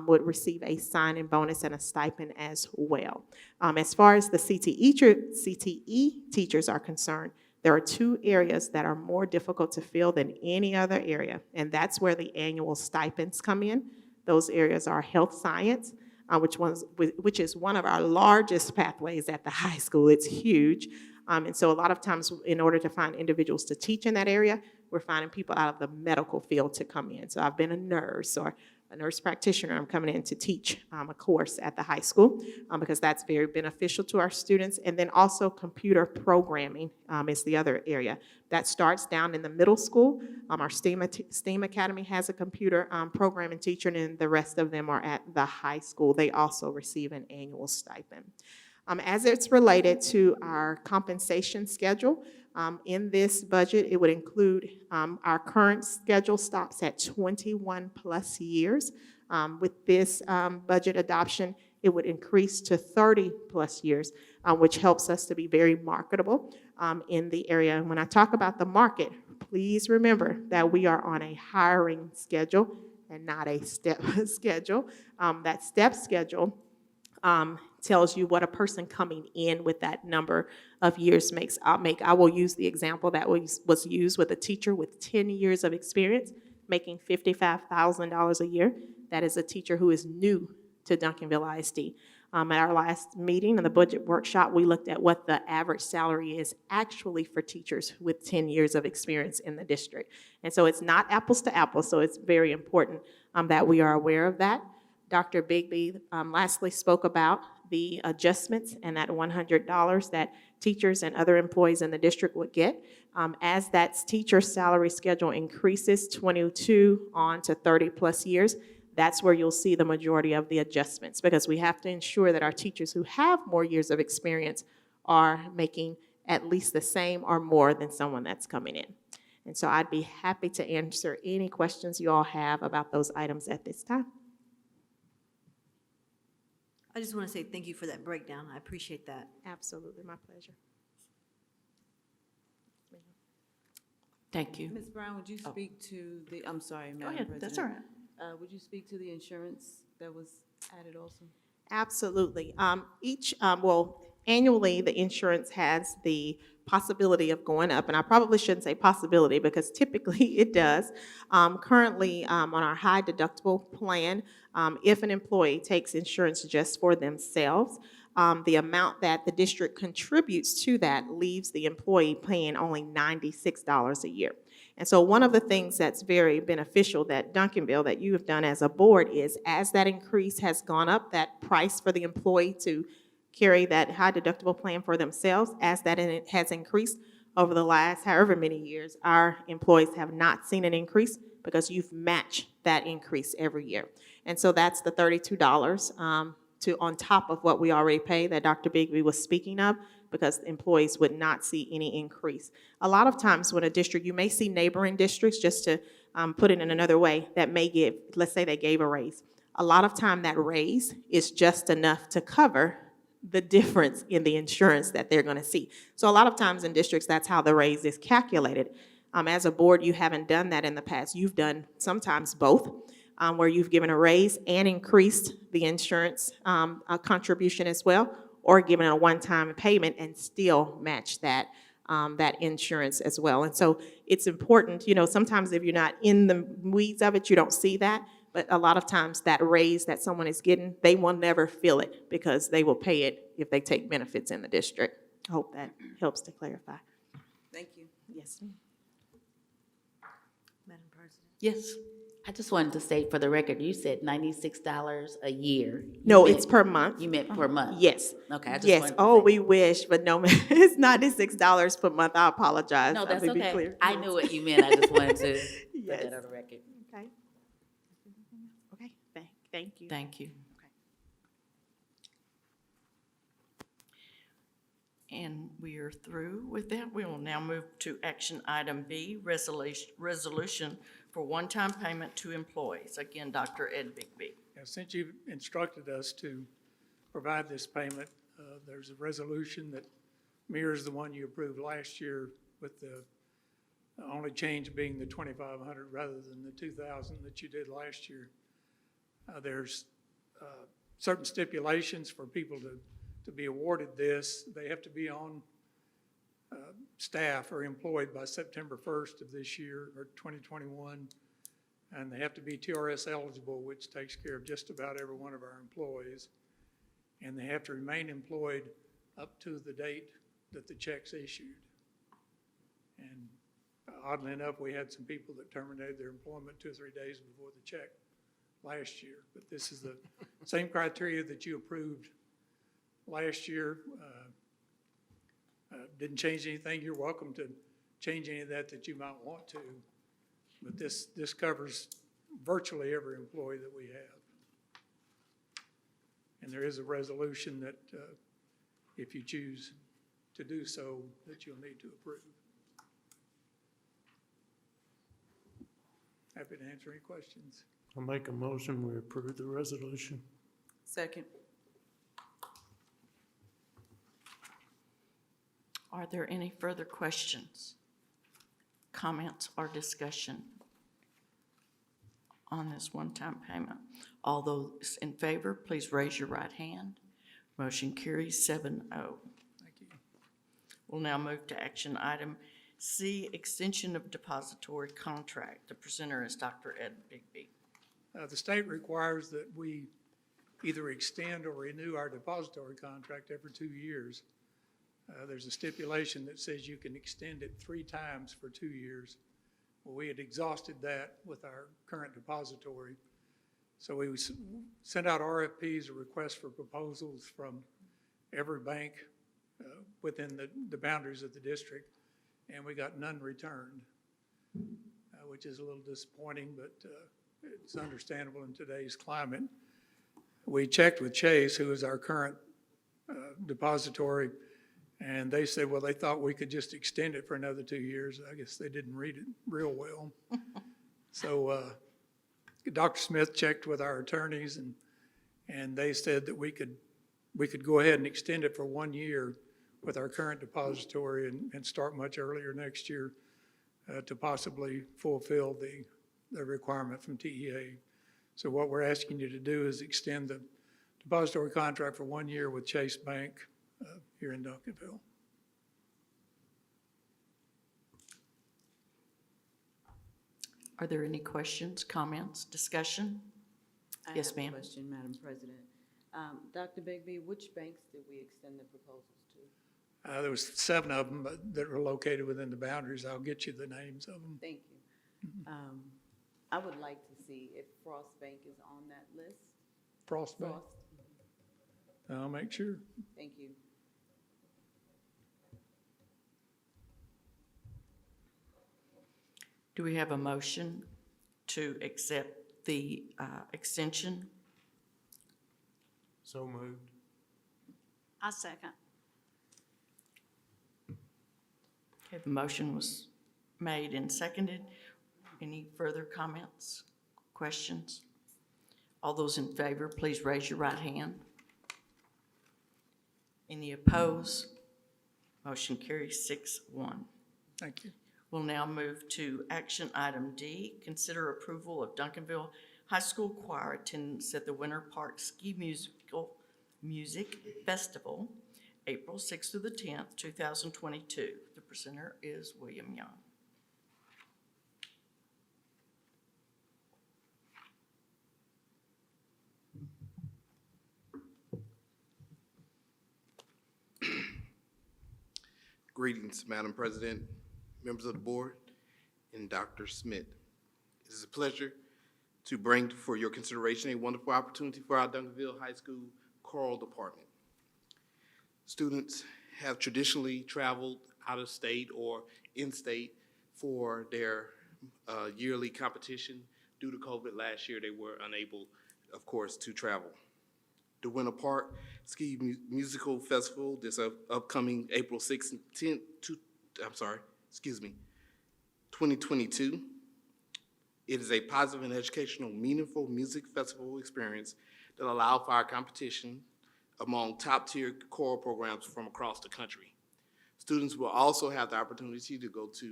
Speaker 11: would receive a sign-in bonus and a stipend as well. As far as the CTE teachers are concerned, there are two areas that are more difficult to fill than any other area, and that's where the annual stipends come in. Those areas are health science, which is one of our largest pathways at the high school. It's huge. And so a lot of times, in order to find individuals to teach in that area, we're finding people out of the medical field to come in. So I've been a nurse or a nurse practitioner. I'm coming in to teach a course at the high school because that's very beneficial to our students. And then also computer programming is the other area. That starts down in the middle school. Our STEAM Academy has a computer programming teacher, and the rest of them are at the high school. They also receive an annual stipend. As it's related to our compensation schedule, in this budget, it would include our current schedule stops at 21 plus years. With this budget adoption, it would increase to 30 plus years, which helps us to be very marketable in the area. And when I talk about the market, please remember that we are on a hiring schedule and not a step schedule. That step schedule tells you what a person coming in with that number of years makes. I will use the example that was used with a teacher with 10 years of experience making $55,000 a year. That is a teacher who is new to Duncanville ISD. At our last meeting in the budget workshop, we looked at what the average salary is actually for teachers with 10 years of experience in the district. And so it's not apples to apples, so it's very important that we are aware of that. Dr. Bigby lastly spoke about the adjustments and that $100 that teachers and other employees in the district would get. As that teacher salary schedule increases 22 on to 30 plus years, that's where you'll see the majority of the adjustments, because we have to ensure that our teachers who have more years of experience are making at least the same or more than someone that's coming in. And so I'd be happy to answer any questions you all have about those items at this time.
Speaker 2: I just want to say thank you for that breakdown. I appreciate that.
Speaker 11: Absolutely, my pleasure.
Speaker 1: Thank you.
Speaker 7: Ms. Brown, would you speak to the, I'm sorry,
Speaker 1: Go
Speaker 7: Madam
Speaker 1: ahead,
Speaker 7: President.
Speaker 1: that's all right.
Speaker 7: Would you speak to the insurance that was added also?
Speaker 11: Absolutely. Annually, the insurance has the possibility of going up, and I probably shouldn't say possibility because typically it does. Currently, on our high deductible plan, if an employee takes insurance just for themselves, the amount that the district contributes to that leaves the employee paying only $96 a year. And so one of the things that's very beneficial that Duncanville, that you have done as a board, is as that increase has gone up, that price for the employee to carry that high deductible plan for themselves, as that has increased over the last however many years, our employees have not seen an increase because you've matched that increase every year. And so that's the $32 on top of what we already pay that Dr. Bigby was speaking of, because employees would not see any increase. A lot of times when a district, you may see neighboring districts, just to put it in another way, that may give, let's say they gave a raise. A lot of time that raise is just enough to cover the difference in the insurance that they're gonna see. So a lot of times in districts, that's how the raise is calculated. As a board, you haven't done that in the past. You've done sometimes both, where you've given a raise and increased the insurance contribution as well, or given a one-time payment and still match that insurance as well. And so it's important, sometimes if you're not in the weeds of it, you don't see that. But a lot of times that raise that someone is getting, they will never feel it because they will pay it if they take benefits in the district. I hope that helps to clarify.
Speaker 7: Thank you.
Speaker 11: Yes, ma'am.
Speaker 2: Madam President.
Speaker 1: Yes.
Speaker 12: I just wanted to state for the record, you said $96 a year. You
Speaker 11: No,
Speaker 12: meant-
Speaker 11: it's per month.
Speaker 12: You meant per month?
Speaker 11: Yes.
Speaker 12: Okay, I just
Speaker 11: Yes,
Speaker 12: wanted to
Speaker 11: oh,
Speaker 12: say-
Speaker 11: we wish, but no, ma'am, it's $96 per month. I apologize.
Speaker 12: No,
Speaker 11: Let
Speaker 12: that's
Speaker 11: me be
Speaker 12: okay.
Speaker 11: clear.
Speaker 12: I knew what you meant. I just wanted to put
Speaker 11: Yes.
Speaker 12: that on the record.
Speaker 11: Okay. Okay, thank you.
Speaker 1: Thank you. And we are through with that. We will now move to action item B, resolution for one-time payment to employees. Again, Dr. Ed Bigby.
Speaker 9: Now, since you've instructed us to provide this payment, there's a resolution that mirrors the one you approved last year, with the only change being the 2,500 rather than the 2,000 that you did last year. There's certain stipulations for people to be awarded this. They have to be on staff or employed by September 1st of this year, or 2021. And they have to be TRS eligible, which takes care of just about every one of our employees. And they have to remain employed up to the date that the check's issued. And oddly enough, we had some people that terminated their employment 2 or 3 days before the check last year. But this is the same criteria that you approved last year. Didn't change anything. You're welcome to change any of that you might want to. But this covers virtually every employee that we have. And there is a resolution that, if you choose to do so, that you'll need to approve. Happy to answer any questions.
Speaker 5: I'll make a motion, we approve the resolution.
Speaker 7: Second.
Speaker 1: Are there any further questions, comments, or discussion on this one-time payment? All those in favor, please raise your right hand. Motion carries 7-0.
Speaker 9: Thank you.
Speaker 1: We'll now move to action item C, extension of depository contract. The presenter is Dr. Ed Bigby.
Speaker 9: The state requires that we either extend or renew our depository contract every 2 years. There's a stipulation that says you can extend it 3 times for 2 years. Well, we had exhausted that with our current depository. So we sent out RFPs, or requests for proposals, from every bank within the boundaries of the district, and we got none returned, which is a little disappointing, but it's understandable in today's climate. We checked with Chase, who is our current depository, and they said, well, they thought we could just extend it for another 2 years. I guess they didn't read it real well. So Dr. Smith checked with our attorneys, and they said that we could go ahead and extend it for 1 year with our current depository, and start much earlier next year to possibly fulfill the requirement from TEA. So what we're asking you to do is extend the depository contract for 1 year with Chase Bank here in Duncanville.
Speaker 1: Are there any questions, comments, discussion? Yes, ma'am.
Speaker 7: I have a question, Madam President. Dr. Bigby, which banks did we extend the proposals to?
Speaker 9: There was 7 of them that were located within the boundaries. I'll get you the names of them.
Speaker 7: Thank you. I would like to see if Frost Bank is on that list.
Speaker 9: Frost Bank?
Speaker 7: Frost,
Speaker 9: I'll make sure.
Speaker 7: thank you.
Speaker 1: Do we have a motion to accept the extension?
Speaker 5: So moved.
Speaker 6: I second.
Speaker 1: Okay, the motion was made and seconded. Any further comments, questions? All those in favor, please raise your right hand. Any opposed? Motion carries 6-1.
Speaker 9: Thank you.
Speaker 1: We'll now move to action item D, consider approval of Duncanville High School choir attendance at the Winter Park Ski Music Festival, April 6th through the 10th, 2022. The presenter is William Young.
Speaker 13: Greetings, Madam President, members of the board, and Dr. Smith. It is a pleasure to bring for your consideration a wonderful opportunity for our Duncanville High School choral department. Students have traditionally traveled out of state or in-state for their yearly competition. Due to COVID last year, they were unable, of course, to travel. The Winter Park Ski Musical Festival, this upcoming April 6th and 10th, 2022. It is a positive and educational, meaningful music festival experience that allows for our competition among top-tier choral programs from across the country. Students will also have the opportunity to go to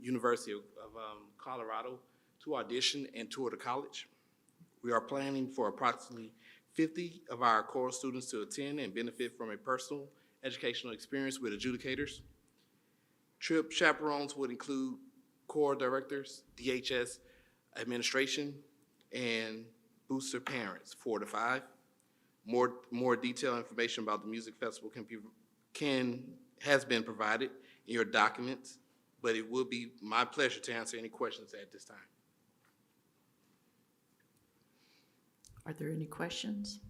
Speaker 13: University of Colorado to audition and tour the college. We are planning for approximately 50 of our choral students to attend and benefit from a personal educational experience with adjudicators. Trip chaperones would include choral directors, DHS administration, and booster parents, 4 to 5. More detailed information about the music festival has been provided in your documents, but it will be my pleasure to answer any questions at this time.
Speaker 1: Are there any questions?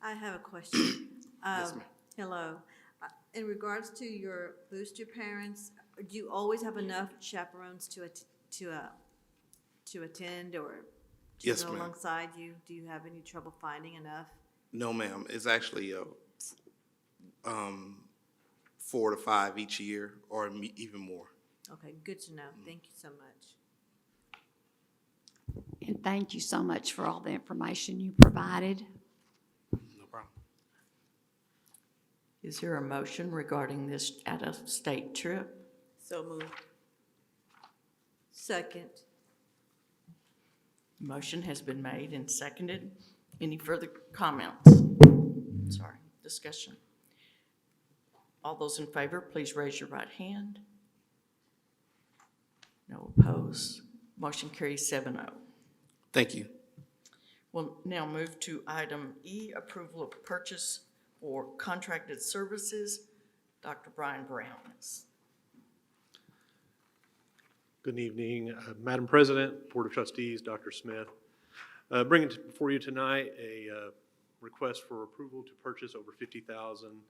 Speaker 2: I have a question.
Speaker 13: Yes, ma'am.
Speaker 2: Hello. In regards to your booster parents, do you always have enough chaperones to attend or to
Speaker 13: Yes,
Speaker 2: go
Speaker 13: ma'am.
Speaker 2: alongside you? Do you have any trouble finding enough?
Speaker 13: No, ma'am. It's actually 4 to 5 each year, or even more.
Speaker 2: Okay, good to know. Thank you so much.
Speaker 6: And thank you so much for all the information you provided.
Speaker 13: No problem.
Speaker 1: Is there a motion regarding this out-of-state trip?
Speaker 7: So moved.
Speaker 2: Second.
Speaker 1: Motion has been made and seconded. Any further comments? Sorry, discussion. All those in favor, please raise your right hand. No opposed. Motion carries 7-0.
Speaker 13: Thank you.
Speaker 1: We'll now move to item E, approval of purchase for contracted services. Dr. Brian Brown.
Speaker 14: Good evening, Madam President, Board of Trustees, Dr. Smith. Bringing before you tonight a request for approval to purchase over $50,000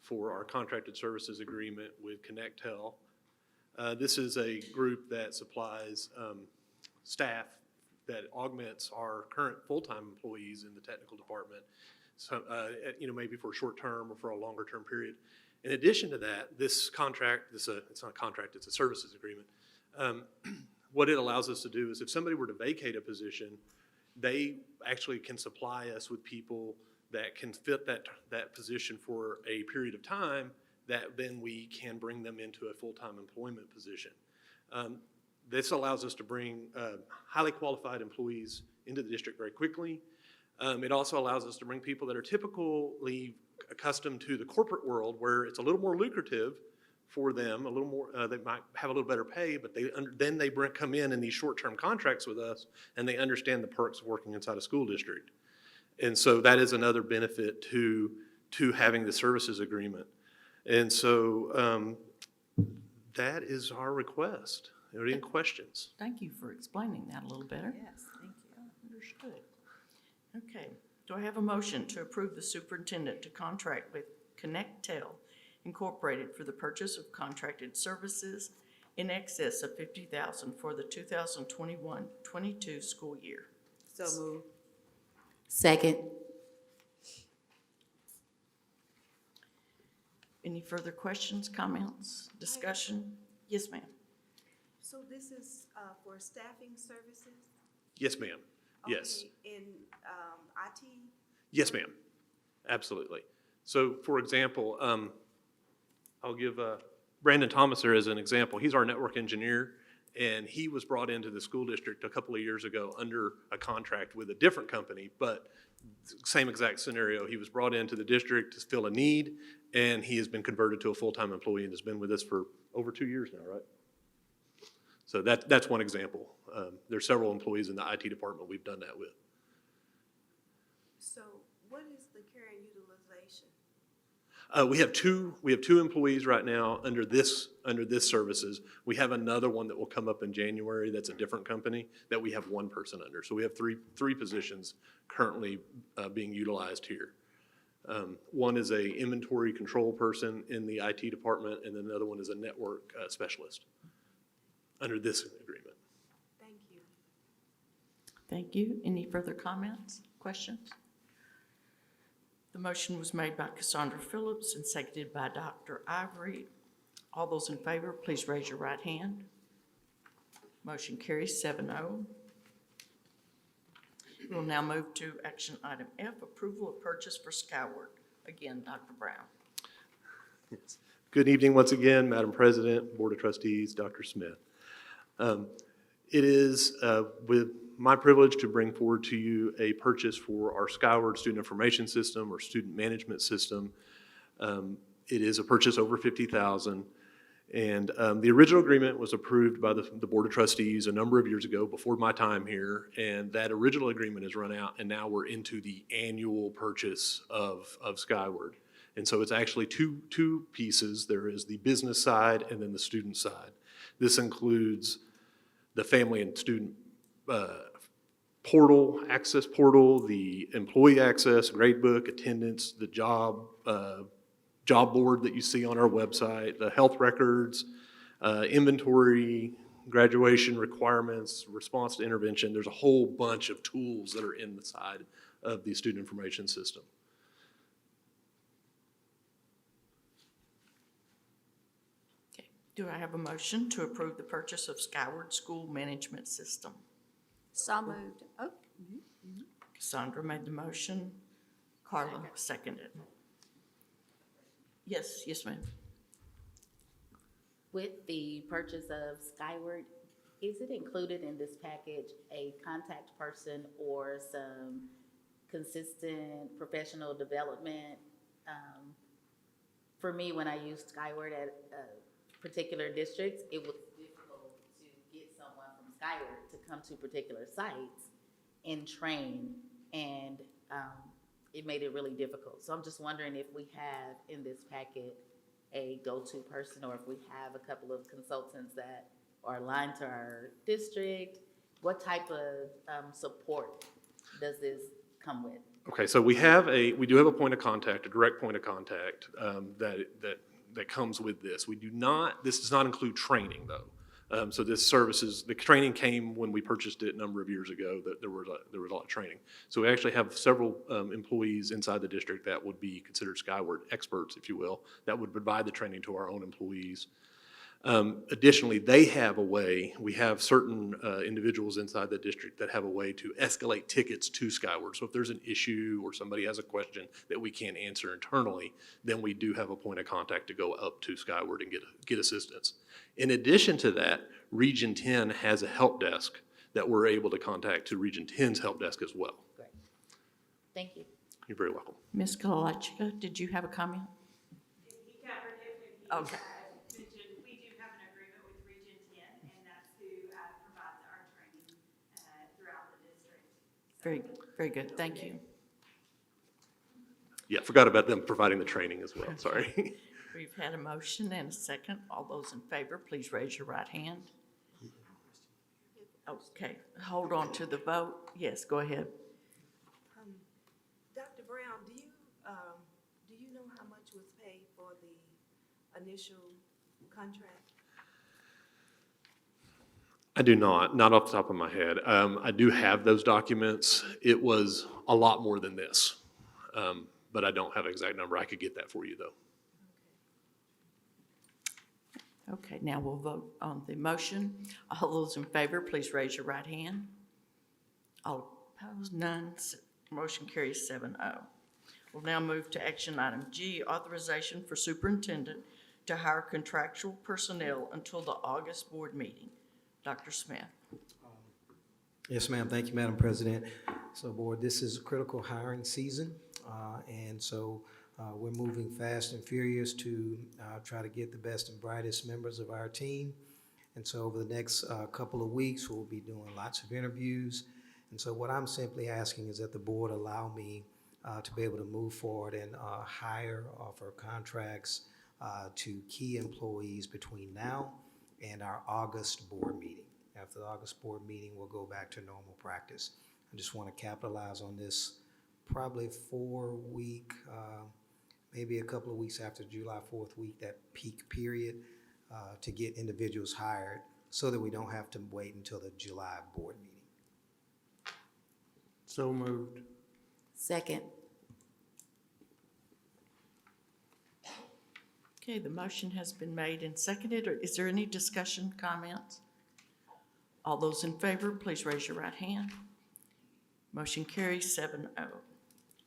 Speaker 14: for our contracted services agreement with ConnectTel. This is a group that supplies staff that augments our current full-time employees in the technical department, so maybe for a short term or for a longer term period. In addition to that, this contract, it's not a contract, it's a services agreement. What it allows us to do is if somebody were to vacate a position, they actually can supply us with people that can fit that position for a period of time, that then we can bring them into a full-time employment position. This allows us to bring highly qualified employees into the district very quickly. It also allows us to bring people that are typically accustomed to the corporate world, where it's a little more lucrative for them, a little more, they might have a little better pay, but then they come in these short-term contracts with us, and they understand the perks of working inside a school district. And so that is another benefit to having the services agreement. And so that is our request. Are there any questions?
Speaker 1: Thank you for explaining that a little better.
Speaker 2: Yes, thank you.
Speaker 1: Understood. Okay, do I have a motion to approve the superintendent to contract with ConnectTel Incorporated for the purchase of contracted services in excess of $50,000 for the 2021-22 school year?
Speaker 7: So moved.
Speaker 12: Second.
Speaker 1: Any further questions, comments, discussion? Yes, ma'am.
Speaker 3: So this is for staffing services?
Speaker 14: Yes, ma'am. Yes.
Speaker 3: Okay, in IT?
Speaker 14: Yes, ma'am. Absolutely. So, for example, I'll give Brandon Thomas there as an example. He's our network engineer, and he was brought into the school district a couple of years ago under a contract with a different company, but same exact scenario. He was brought into the district to fill a need, and he has been converted to a full-time employee and has been with us for over 2 years now, right? So that's one example. There's several employees in the IT department we've done that with.
Speaker 3: So what is the current utilization?
Speaker 14: We have two employees right now under this services. We have another one that will come up in January that's a different company that we have one person under. So we have three positions currently being utilized here. One is a inventory control person in the IT department, and then another one is a network specialist under this agreement.
Speaker 7: Thank you.
Speaker 1: Thank you. Any further comments, questions? The motion was made by Cassandra Phillips and seconded by Dr. Ivory. All those in favor, please raise your right hand. Motion carries 7-0. We'll now move to action item F, approval of purchase for Skyward. Again, Dr. Brown.
Speaker 14: Yes. Good evening once again, Madam President, Board of Trustees, Dr. Smith. It is with my privilege to bring forward to you a purchase for our Skyward Student Information System or Student Management System. It is a purchase over $50,000. And the original agreement was approved by the Board of Trustees a number of years ago before my time here. And that original agreement has run out, and now we're into the annual purchase of Skyward. And so it's actually two pieces. There is the business side and then the student side. This includes the family and student portal, access portal, the employee access, gradebook, attendance, the job board that you see on our website, the health records, inventory, graduation requirements, response to intervention. There's a whole bunch of tools that are in the side of the student information system.
Speaker 1: Okay. Do I have a motion to approve the purchase of Skyward School Management System?
Speaker 6: So moved. Oh,
Speaker 1: Cassandra made the motion. Carla seconded. Yes, ma'am.
Speaker 12: With the purchase of Skyward, is it included in this package a contact person or some consistent professional development? For me, when I used Skyward at particular districts, it was difficult to get someone from Skyward to come to particular sites and train, and it made it really difficult. So I'm just wondering if we have in this packet a go-to person, or if we have a couple of consultants that are aligned to our district. What type of support does this come with?
Speaker 14: Okay, so we do have a point of contact, a direct point of contact that comes with this. This does not include training though. So the training came when we purchased it a number of years ago, that there was a lot of training. So we actually have several employees inside the district that would be considered Skyward experts, if you will, that would provide the training to our own employees. Additionally, we have certain individuals inside the district that have a way to escalate tickets to Skyward. So if there's an issue or somebody has a question that we can't answer internally, then we do have a point of contact to go up to Skyward and get assistance. In addition to that, Region 10 has a help desk that we're able to contact to Region 10's help desk as well.
Speaker 12: Great. Thank you.
Speaker 14: You're very welcome.
Speaker 1: Ms. Kalachika, did you have a comment?
Speaker 3: He covered it when he
Speaker 1: Okay.
Speaker 3: mentioned we do have an agreement with Region 10, and that's who provides our training throughout the district.
Speaker 1: Very good. Thank you.
Speaker 14: Yeah, forgot about them providing the training as well, sorry.
Speaker 1: We've had a motion and a second. All those in favor, please raise your right hand. Okay, hold on to the vote. Yes, go ahead.
Speaker 7: Dr. Brown, do you know how much was paid for the initial contract?
Speaker 14: I do not off the top of my head. I do have those documents. It was a lot more than this, but I don't have an exact number. I could get that for you, though.
Speaker 1: Okay, now we'll vote on the motion. All those in favor, please raise your right hand. All opposed, none. Motion carries 7-0. We'll now move to action item G, authorization for superintendent to hire contractual personnel until the August board meeting. Dr. Smith.
Speaker 4: Yes, ma'am. Thank you, Madam President. So, Board, this is a critical hiring season, and so we're moving fast and furious to try to get the best and brightest members of our team. And so over the next couple of weeks, we'll be doing lots of interviews. And so what I'm simply asking is that the board allow me to be able to move forward and hire, offer contracts to key employees between now and our August board meeting. After the August board meeting, we'll go back to normal practice. I just want to capitalize on this probably 4-week, maybe a couple of weeks after July 4th week, that peak period, to get individuals hired so that we don't have to wait until the July board meeting.
Speaker 5: So moved.
Speaker 12: Second.
Speaker 1: Okay, the motion has been made and seconded. Is there any discussion, comments? All those in favor, please raise your right hand. Motion carries 7-0.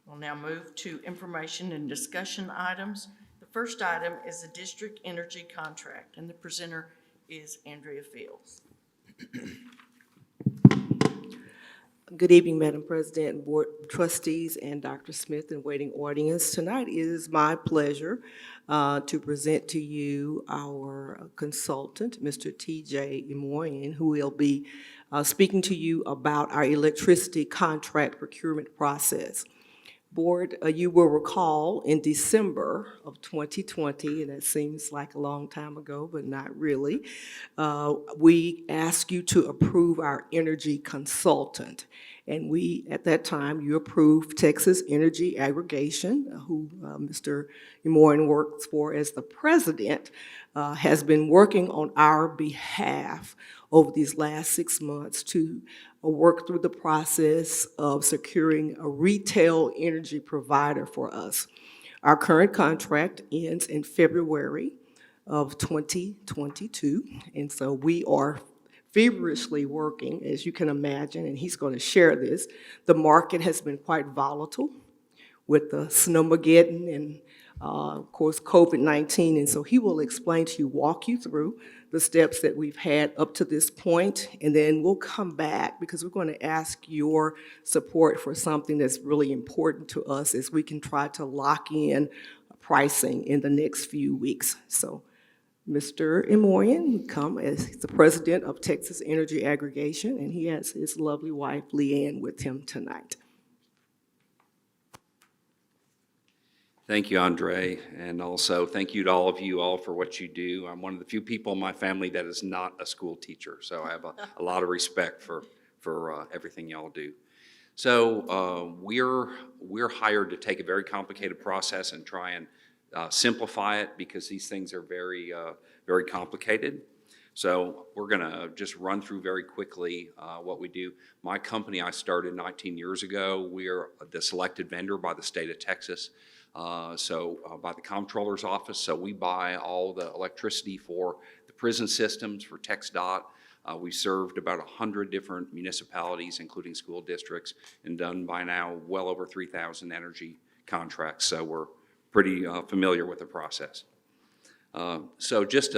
Speaker 1: We'll now move to information and discussion items. The first item is the district energy contract, and the presenter is Andrea Fields.
Speaker 15: Good evening, Madam President, Board Trustees, and Dr. Smith and waiting audience. Tonight it is my pleasure to present to you our consultant, Mr. T.J. Emoyan, who will be speaking to you about our electricity contract procurement process. Board, you will recall in December of 2020, and that seems like a long time ago, but not really, we asked you to approve our energy consultant. And we, at that time, you approved Texas Energy Aggregation, who Mr. Emoyan works for as the president, has been working on our behalf over these last 6 months to work through the process of securing a retail energy provider for us. Our current contract ends in February of 2022, and so we are feverishly working, as you can imagine, and he's going to share this. The market has been quite volatile with the snowmageddon and, of course, COVID-19, and so he will explain to you, walk you through the steps that we've had up to this point, and then we'll come back because we're going to ask your support for something that's really important to us as we can try to lock in pricing in the next few weeks. So Mr. Emoyan come as the president of Texas Energy Aggregation, and he has his lovely wife, Leanne, with him tonight.
Speaker 16: Thank you, Andre, and also thank you to all of you all for what you do. I'm one of the few people in my family that is not a school teacher, so I have a lot of respect for everything y'all do. So we're hired to take a very complicated process and try and simplify it because these things are very, very complicated. So we're gonna just run through very quickly what we do. My company I started 19 years ago. We're the selected vendor by the state of Texas. By the comptroller's office, so we buy all the electricity for the prison systems, for TxDOT. We served about 100 different municipalities, including school districts, and done by now well over 3,000 energy contracts, so we're pretty familiar with the process. So just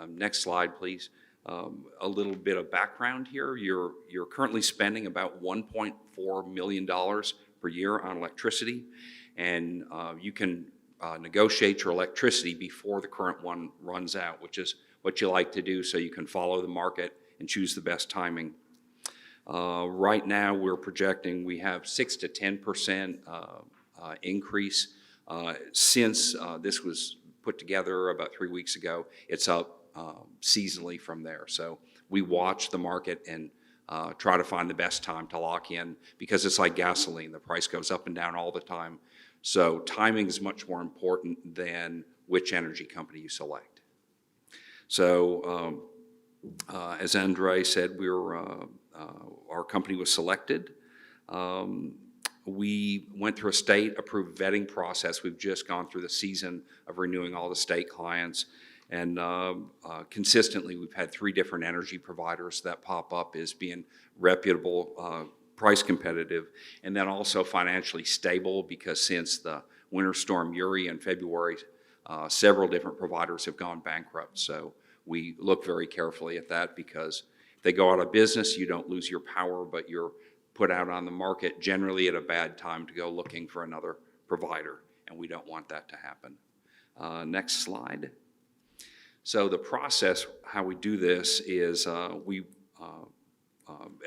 Speaker 16: next slide, please. A little bit of background here. You're currently spending about $1.4 million per year on electricity, and you can negotiate your electricity before the current one runs out, which is what you like to do so you can follow the market and choose the best timing. Right now, we're projecting we have 6 to 10% increase since this was put together about 3 weeks ago. It's up seasonally from there. So we watch the market and try to find the best time to lock in because it's like gasoline. The price goes up and down all the time. So timing is much more important than which energy company you select. So as Andre said, our company was selected. We went through a state-approved vetting process. We've just gone through the season of renewing all the state clients. And consistently, we've had 3 different energy providers that pop up as being reputable, price competitive, and then also financially stable because since the Winter Storm Uri in February, several different providers have gone bankrupt. So we look very carefully at that because if they go out of business, you don't lose your power, but you're put out on the market generally at a bad time to go looking for another provider, and we don't want that to happen. Next slide. So the process, how we do this is we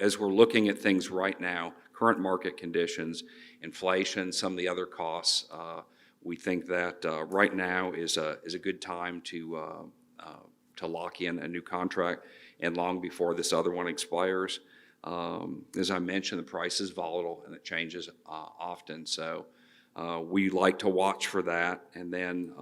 Speaker 16: as we're looking at things right now, current market conditions, inflation, some of the other costs, we think that right now is a good time to lock in a new contract and long before this other one expires. As I mentioned, the price is volatile and it changes often, so we like to watch for that. And then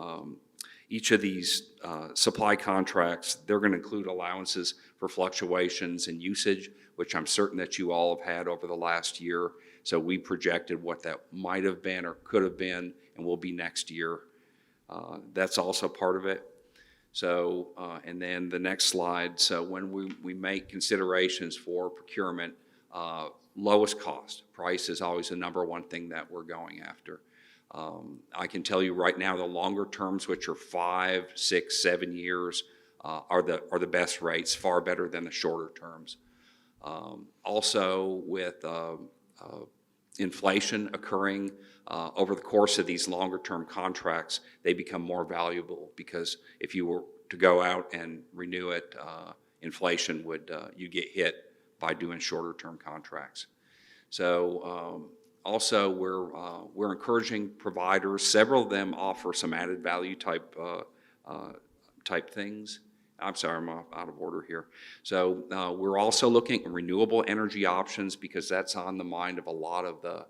Speaker 16: each of these supply contracts, they're going to include allowances for fluctuations in usage, which I'm certain that you all have had over the last year. So we projected what that might have been or could have been and will be next year. That's also part of it. So, and then the next slide, so when we make considerations for procurement, lowest cost, price is always the number one thing that we're going after. I can tell you right now, the longer terms, which are 5, 6, 7 years, are the best rates, far better than the shorter terms. Also, with inflation occurring over the course of these longer term contracts, they become more valuable because if you were to go out and renew it, inflation would, you get hit by doing shorter term contracts. So also we're encouraging providers, several of them offer some added value type things. I'm sorry, I'm out of order here. So we're also looking at renewable energy options because that's on the mind of a lot of the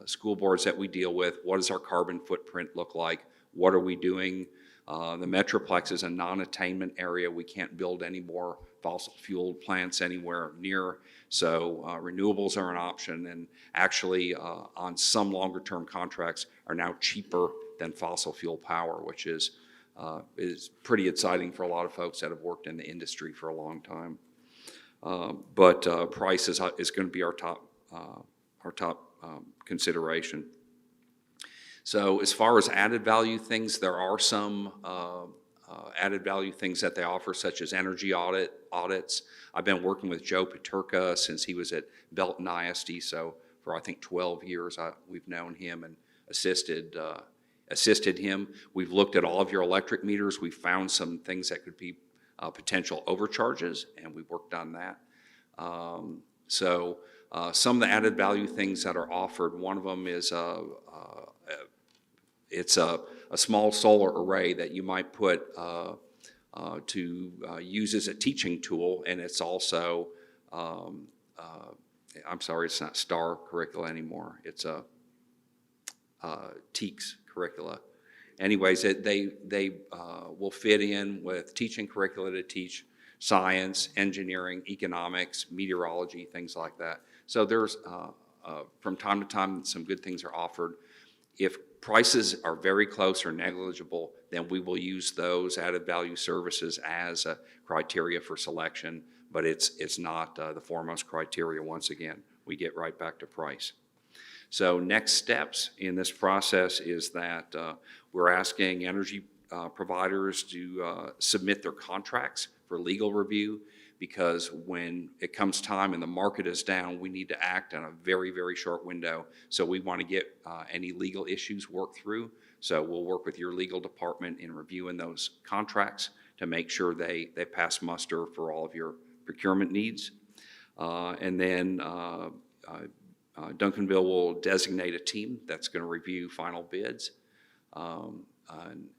Speaker 16: school boards that we deal with. What does our carbon footprint look like? What are we doing? The Metroplex is a non-attainment area. We can't build any more fossil fuel plants anywhere near. So renewables are an option, and actually on some longer term contracts are now cheaper than fossil fuel power, which is pretty exciting for a lot of folks that have worked in the industry for a long time. But price is going to be our top consideration. So as far as added value things, there are some added value things that they offer, such as energy audits. I've been working with Joe Paterka since he was at Belton ISD, so for I think 12 years we've known him and assisted him. We've looked at all of your electric meters. We found some things that could be potential overcharges, and we've worked on that. Some of the added value things that are offered, one of them is it's a small solar array that you might put to use as a teaching tool, and it's also, I'm sorry, it's not STAR curricula anymore. It's a TEACS curricula. Anyways, they will fit in with teaching curricula to teach science, engineering, economics, meteorology, things like that. So there's, from time to time, some good things are offered. If prices are very close or negligible, then we will use those added value services as a criteria for selection, but it's not the foremost criteria. Once again, we get right back to price. So next steps in this process is that we're asking energy providers to submit their contracts for legal review, because when it comes time and the market is down, we need to act in a very, very short window. So we want to get any legal issues worked through. So we'll work with your legal department in reviewing those contracts to make sure they pass muster for all of your procurement needs. And then Duncanville will designate a team that's going to review final bids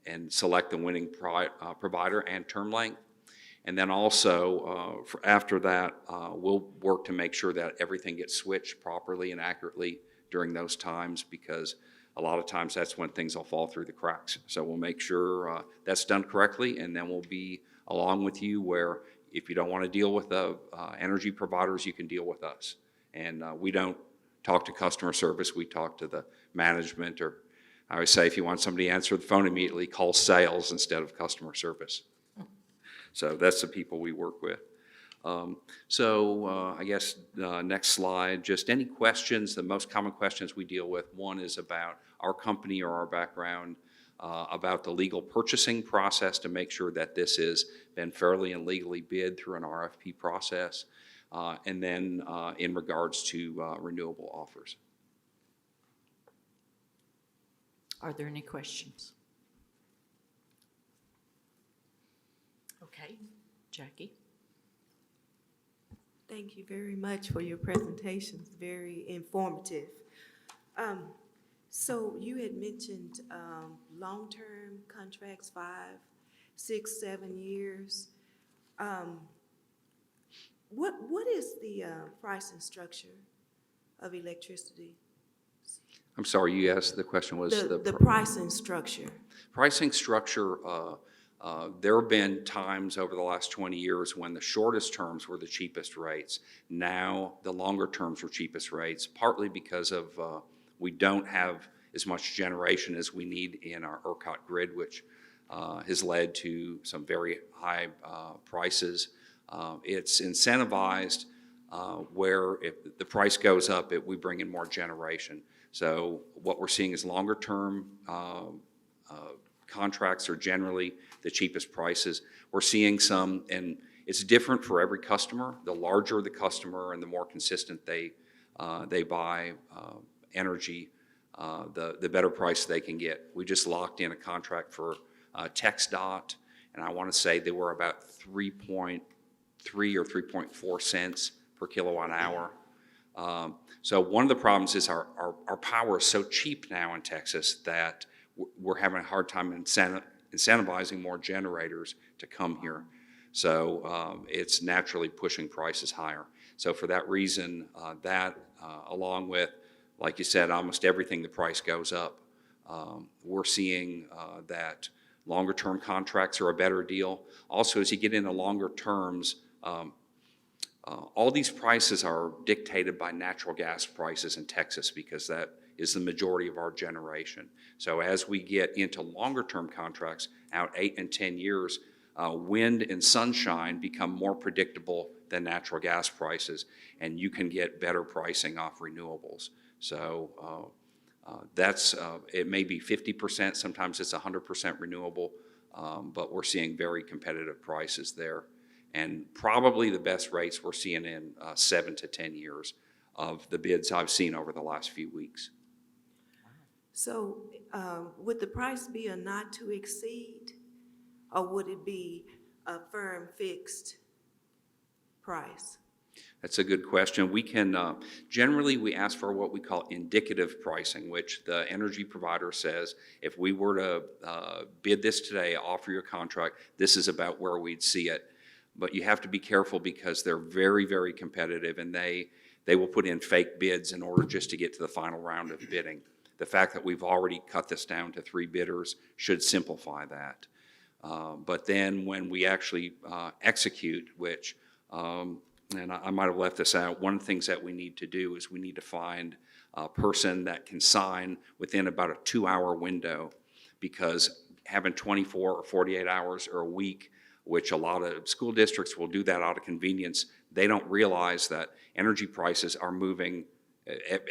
Speaker 16: and select the winning provider and term length. And then also, after that, we'll work to make sure that everything gets switched properly and accurately during those times, because a lot of times that's when things will fall through the cracks. So we'll make sure that's done correctly, and then we'll be along with you where if you don't want to deal with the energy providers, you can deal with us. And we don't talk to customer service, we talk to the management, or I always say if you want somebody to answer the phone immediately, call sales instead of customer service. So that's the people we work with. I guess next slide, just any questions, the most common questions we deal with. One is about our company or our background, about the legal purchasing process to make sure that this has been fairly and legally bid through an RFP process, and then in regards to renewable offers.
Speaker 1: Are there any questions? Okay, Jackie.
Speaker 3: Thank you very much for your presentations, very informative. So you had mentioned long-term contracts, 5, 6, 7 years. What is the pricing structure of electricity?
Speaker 16: I'm sorry, you asked, the question was
Speaker 3: The pricing structure.
Speaker 16: pricing structure. There have been times over the last 20 years when the shortest terms were the cheapest rates. Now, the longer terms are cheapest rates, partly because of we don't have as much generation as we need in our ERCOT grid, which has led to some very high prices. It's incentivized where if the price goes up, we bring in more generation. So what we're seeing is longer term contracts are generally the cheapest prices. We're seeing some, and it's different for every customer. The larger the customer and the more consistent they buy energy, the better price they can get. We just locked in a contract for TxDOT, and I want to say they were about 3.3 or 3.4 cents per kilowatt hour. So one of the problems is our power is so cheap now in Texas that we're having a hard time incentivizing more generators to come here. So it's naturally pushing prices higher. So for that reason, along with, like you said, almost everything, the price goes up. We're seeing that longer term contracts are a better deal. Also, as you get into longer terms, all these prices are dictated by natural gas prices in Texas because that is the majority of our generation. So as we get into longer term contracts out 8 and 10 years, wind and sunshine become more predictable than natural gas prices, and you can get better pricing off renewables. So it may be 50%, sometimes it's 100% renewable, but we're seeing very competitive prices there. And probably the best rates we're seeing in 7 to 10 years of the bids I've seen over the last few weeks.
Speaker 3: So would the price be a not to exceed, or would it be a firm fixed price?
Speaker 16: That's a good question. We can, generally we ask for what we call indicative pricing, which the energy provider says, if we were to bid this today, offer you a contract, this is about where we'd see it. But you have to be careful because they're very, very competitive, and they will put in fake bids in order just to get to the final round of bidding. The fact that we've already cut this down to 3 bidders should simplify that. But then when we actually execute, which, and I might have left this out, one of the things that we need to do is we need to find a person that can sign within about a 2-hour window, because having 24 or 48 hours or a week, which a lot of school districts will do that out of convenience, they don't realize that energy prices are moving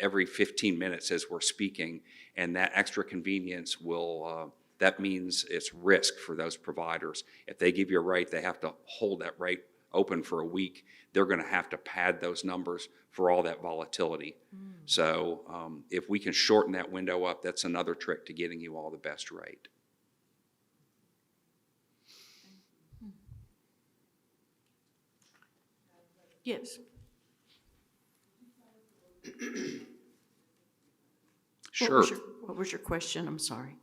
Speaker 16: every 15 minutes as we're speaking, and that extra convenience will, that means it's risk for those providers. If they give you a rate, they have to hold that rate open for a week. They're going to have to pad those numbers for all that volatility. So if we can shorten that window up, that's another trick to getting you all the best rate.
Speaker 1: Yes.
Speaker 16: Sure.
Speaker 1: What was your question? I'm sorry.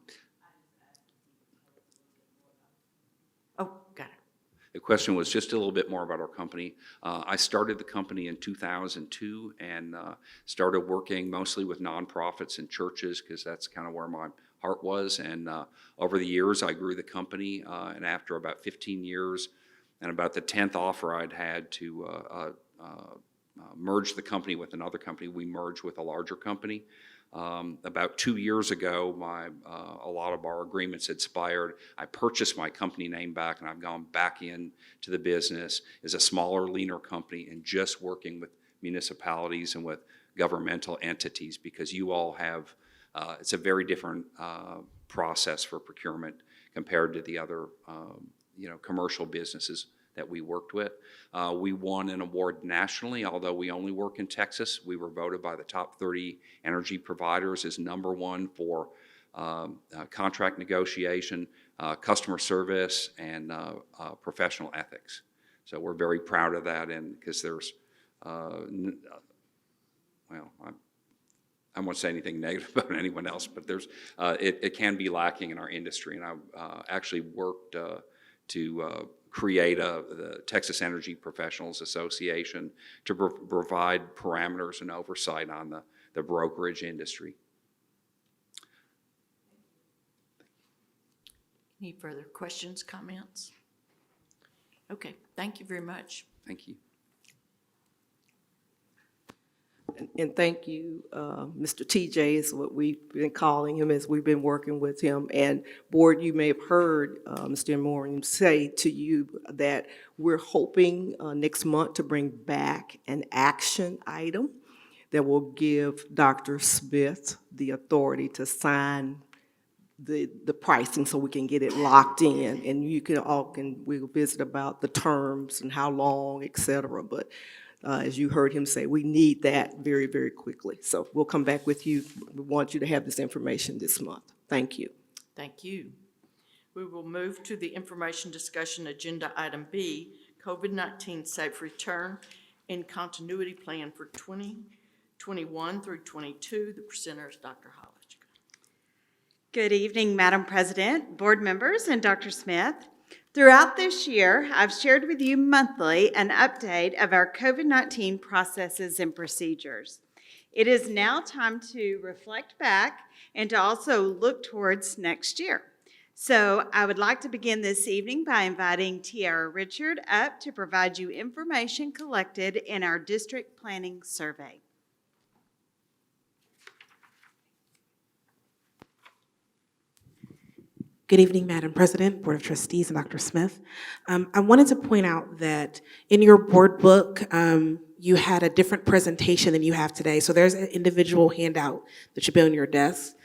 Speaker 1: Oh, got it.
Speaker 16: The question was just a little bit more about our company. I started the company in 2002 and started working mostly with nonprofits and churches because that's kind of where my heart was. And over the years, I grew the company. And after about 15 years and about the 10th offer I'd had to merge the company with another company, we merged with a larger company. About 2 years ago, a lot of our agreements expired. I purchased my company name back, and I've gone back into the business as a smaller, leaner company and just working with municipalities and with governmental entities, because you all have, it's a very different process for procurement compared to the other commercial businesses that we worked with. We won an award nationally, although we only work in Texas. We were voted by the top 30 energy providers as #1 for contract negotiation, customer service, and professional ethics. So we're very proud of that, and because there's well, I won't say anything negative about anyone else, but it can be lacking in our industry. And I actually worked to create the Texas Energy Professionals Association to provide parameters and oversight on the brokerage industry.
Speaker 1: Any further questions, comments? Okay, thank you very much.
Speaker 16: Thank you.
Speaker 15: And thank you, Mr. TJ is what we've been calling him as we've been working with him. And Board, you may have heard Mr. Moran say to you that we're hoping next month to bring back an action item that will give Dr. Smith the authority to sign the pricing so we can get it locked in. And you we'll visit about the terms and how long, et cetera. But as you heard him say, we need that very, very quickly. So we'll come back with you. We want you to have this information this month. Thank you.
Speaker 1: Thank you. We will move to the information discussion agenda item B, COVID-19 Safe Return and Continuity Plan for 2021 through 22. The presenter is Dr. Hollis.
Speaker 17: Good evening, Madam President, board members, and Dr. Smith. Throughout this year, I've shared with you monthly an update of our COVID-19 processes and procedures. It is now time to reflect back and to also look towards next year. So I would like to begin this evening by inviting Tiara Richard up to provide you information collected in our district planning survey.
Speaker 8: Good evening, Madam President, Board of Trustees, and Dr. Smith. I wanted to point out that in your board book, you had a different presentation than you have today. So there's an individual handout that should be on your desk.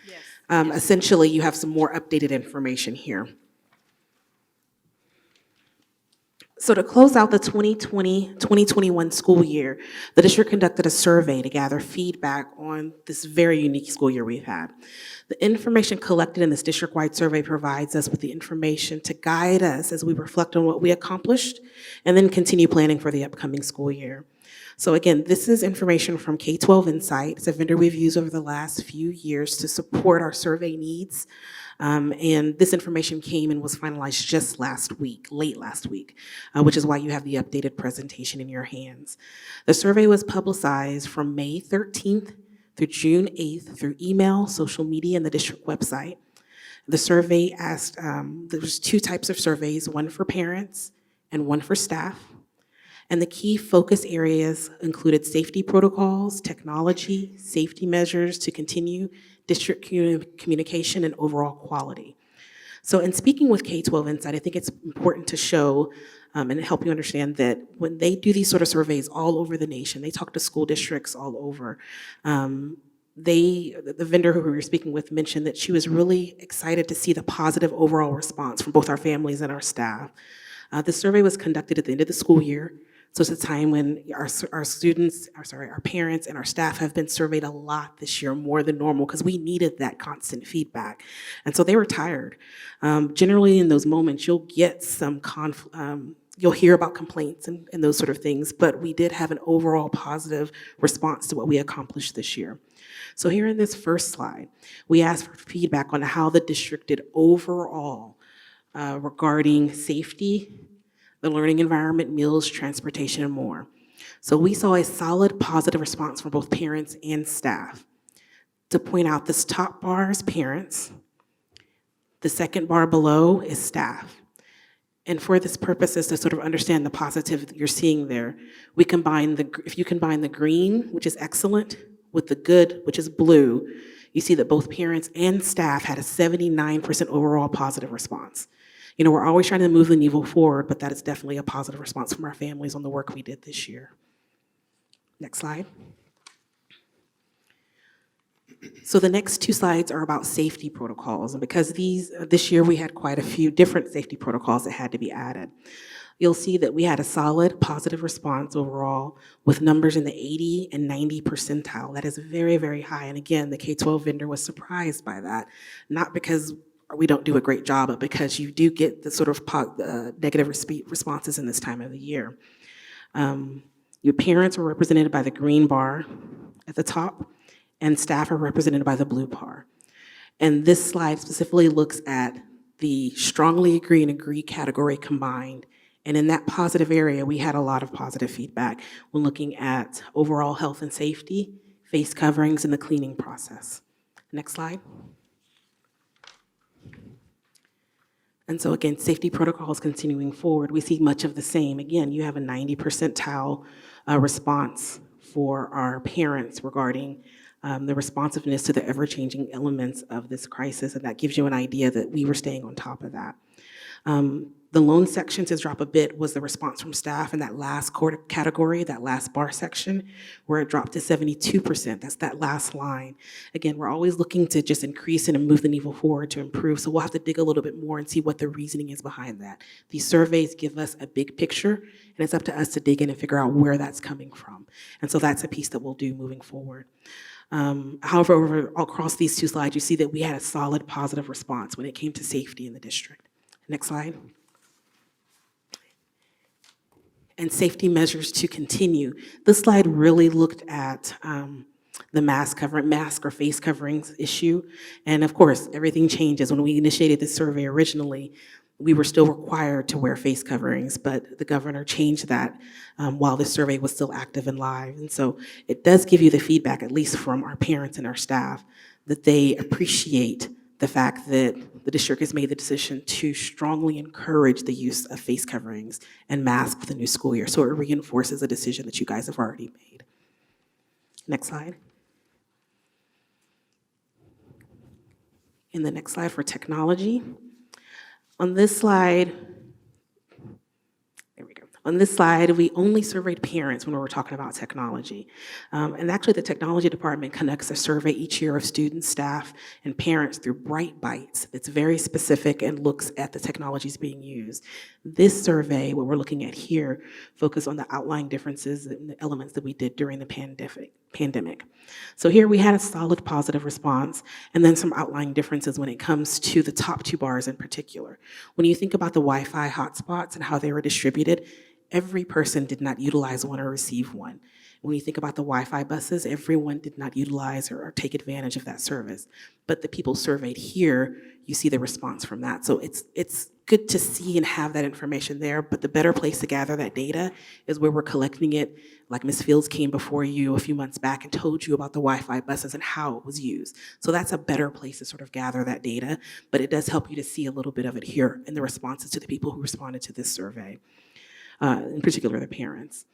Speaker 8: Yes. Essentially, you have some more updated information here. So to close out the 2020-2021 school year, the district conducted a survey to gather feedback on this very unique school year we've had. The information collected in this district-wide survey provides us with the information to guide us as we reflect on what we accomplished and then continue planning for the upcoming school year. So again, this is information from K-12 Insight. It's a vendor we've used over the last few years to support our survey needs. And this information came and was finalized just last week, late last week, which is why you have the updated presentation in your hands. The survey was publicized from May 13th through June 8th through email, social media, and the district website. The survey asked, there's two types of surveys, one for parents and one for staff. And the key focus areas included safety protocols, technology, safety measures to continue district communication, and overall quality. So in speaking with K-12 Insight, I think it's important to show and help you understand that when they do these sort of surveys all over the nation, they talk to school districts all over. The vendor who we were speaking with mentioned that she was really excited to see the positive overall response from both our families and our staff. The survey was conducted at the end of the school year. So it's a time when our parents and our staff have been surveyed a lot this year, more than normal, because we needed that constant feedback. And so they were tired. Generally in those moments, you'll get some you'll hear about complaints and those sort of things, but we did have an overall positive response to what we accomplished this year. So here in this first slide, we asked for feedback on how the district did overall regarding safety, the learning environment, meals, transportation, and more. So we saw a solid positive response from both parents and staff. To point out, this top bar is parents. The second bar below is staff. And for this purpose is to sort of understand the positive that you're seeing there. If you combine the green, which is excellent, with the good, which is blue, you see that both parents and staff had a 79% overall positive response. You know, we're always trying to move the needle forward, but that is definitely a positive response from our families on the work we did this year. Next slide. So the next two slides are about safety protocols. And because this year we had quite a few different safety protocols that had to be added. You'll see that we had a solid positive response overall with numbers in the 80 and 90 percentile. That is very, very high. And again, the K-12 vendor was surprised by that, not because we don't do a great job, but because you do get the sort of negative responses in this time of the year. Your parents are represented by the green bar at the top, and staff are represented by the blue bar. And this slide specifically looks at the strongly agree and agree category combined. And in that positive area, we had a lot of positive feedback when looking at overall health and safety, face coverings, and the cleaning process. Next slide. And so again, safety protocols continuing forward, we see much of the same. Again, you have a 90 percentile response for our parents regarding the responsiveness to the ever-changing elements of this crisis, and that gives you an idea that we were staying on top of that. The lone section to drop a bit was the response from staff in that last category, that last bar section, where it dropped to 72%. That's that last line. Again, we're always looking to just increase and move the needle forward to improve, so we'll have to dig a little bit more and see what the reasoning is behind that. These surveys give us a big picture, and it's up to us to dig in and figure out where that's coming from. And so that's a piece that we'll do moving forward. However, over across these two slides, you see that we had a solid positive response when it came to safety in the district. Next slide. And safety measures to continue. This slide really looked at the mask or face coverings issue. And of course, everything changes. When we initiated this survey originally, we were still required to wear face coverings, but the governor changed that while the survey was still active and live. And so it does give you the feedback, at least from our parents and our staff, that they appreciate the fact that the district has made the decision to strongly encourage the use of face coverings and masks for the new school year. So it reinforces a decision that you guys have already made. Next slide. In the next slide for technology. On this slide, there we go. On this slide, we only surveyed parents when we were talking about technology. And actually the technology department conducts a survey each year of students, staff, and parents through Bright Bites. It's very specific and looks at the technologies being used. This survey, what we're looking at here, focused on the outlying differences and the elements that we did during the pandemic. So here we had a solid positive response, and then some outlying differences when it comes to the top two bars in particular. When you think about the Wi-Fi hotspots and how they were distributed, every person did not utilize one or receive one. When you think about the Wi-Fi buses, everyone did not utilize or take advantage of that service. But the people surveyed here, you see the response from that. So it's good to see and have that information there, but the better place to gather that data is where we're collecting it. Like Ms. Fields came before you a few months back and told you about the Wi-Fi buses and how it was used. So that's a better place to sort of gather that data, but it does help you to see a little bit of it here in the responses to the people who responded to this survey, in particular the parents.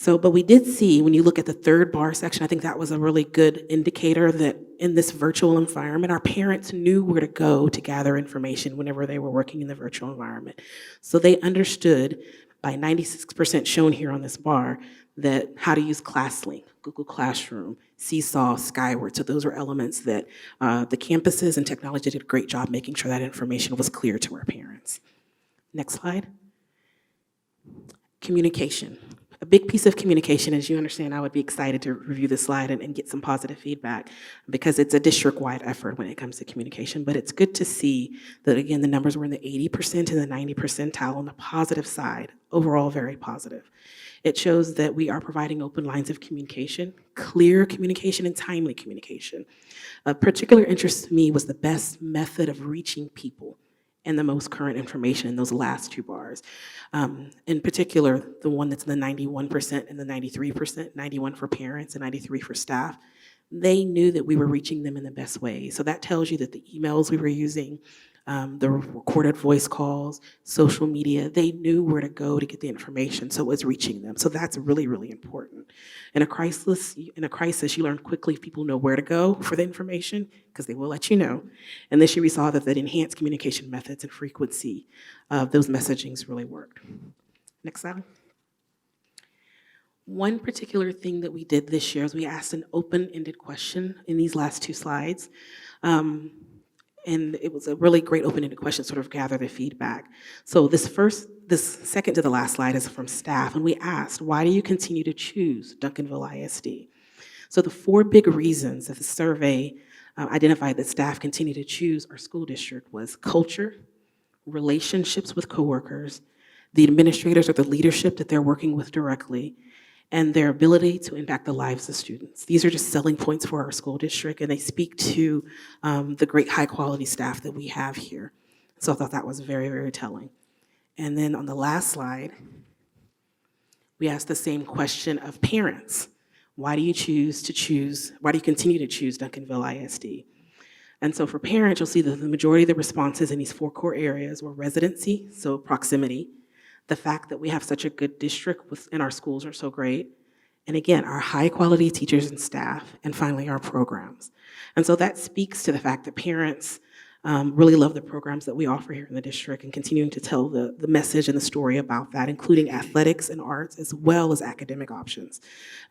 Speaker 8: But we did see, when you look at the third bar section, I think that was a really good indicator that in this virtual environment, our parents knew where to go to gather information whenever they were working in the virtual environment. So they understood, by 96% shown here on this bar, that how to use ClassLink, Google Classroom, Seesaw, Skyward. So those are elements that the campuses and technology did a great job making sure that information was clear to our parents. Next slide. Communication. A big piece of communication, as you understand, I would be excited to review this slide and get some positive feedback because it's a district-wide effort when it comes to communication. But it's good to see that, again, the numbers were in the 80% and the 90 percentile on the positive side, overall very positive. It shows that we are providing open lines of communication, clear communication, and timely communication. Of particular interest to me was the best method of reaching people and the most current information in those last two bars. In particular, the one that's in the 91% and the 93%, 91 for parents and 93 for staff, they knew that we were reaching them in the best way. So that tells you that the emails we were using, the recorded voice calls, social media, they knew where to go to get the information, so it was reaching them. So that's really, really important. In a crisis, you learn quickly if people know where to go for the information, because they will let you know. And this year we saw that enhanced communication methods and frequency of those messagings really worked. Next slide. One particular thing that we did this year is we asked an open-ended question in these last two slides. And it was a really great open-ended question to sort of gather the feedback. So this second to the last slide is from staff, and we asked, why do you continue to choose Duncanville ISD? So the 4 big reasons that the survey identified that staff continue to choose our school district was culture, relationships with coworkers, the administrators or the leadership that they're working with directly, and their ability to impact the lives of students. These are just selling points for our school district, and they speak to the great high-quality staff that we have here. So I thought that was very, very telling. And then on the last slide, we asked the same question of parents. Why do you continue to choose Duncanville ISD? And so for parents, you'll see that the majority of the responses in these 4 core areas were residency, so proximity, the fact that we have such a good district and our schools are so great, and again, our high-quality teachers and staff, and finally, our programs. And so that speaks to the fact that parents really love the programs that we offer here in the district and continuing to tell the message and the story about that, including athletics and arts, as well as academic options.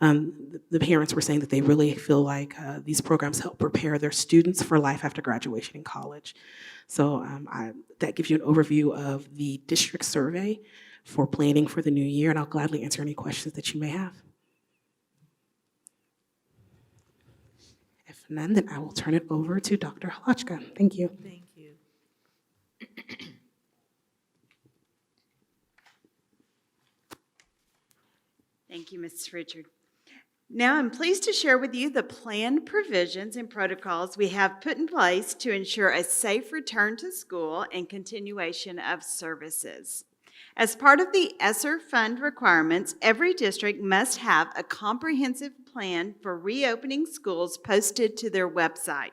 Speaker 8: The parents were saying that they really feel like these programs help prepare their students for life after graduation in college. So that gives you an overview of the district survey for planning for the new year, and I'll gladly answer any questions that you may have. If none, then I will turn it over to Dr. Halachka. Thank you.
Speaker 2: Thank you.
Speaker 17: Thank you, Mrs. Richard. Now I'm pleased to share with you the planned provisions and protocols we have put in place to ensure a safe return to school and continuation of services. As part of the ESSER fund requirements, every district must have a comprehensive plan for reopening schools posted to their website.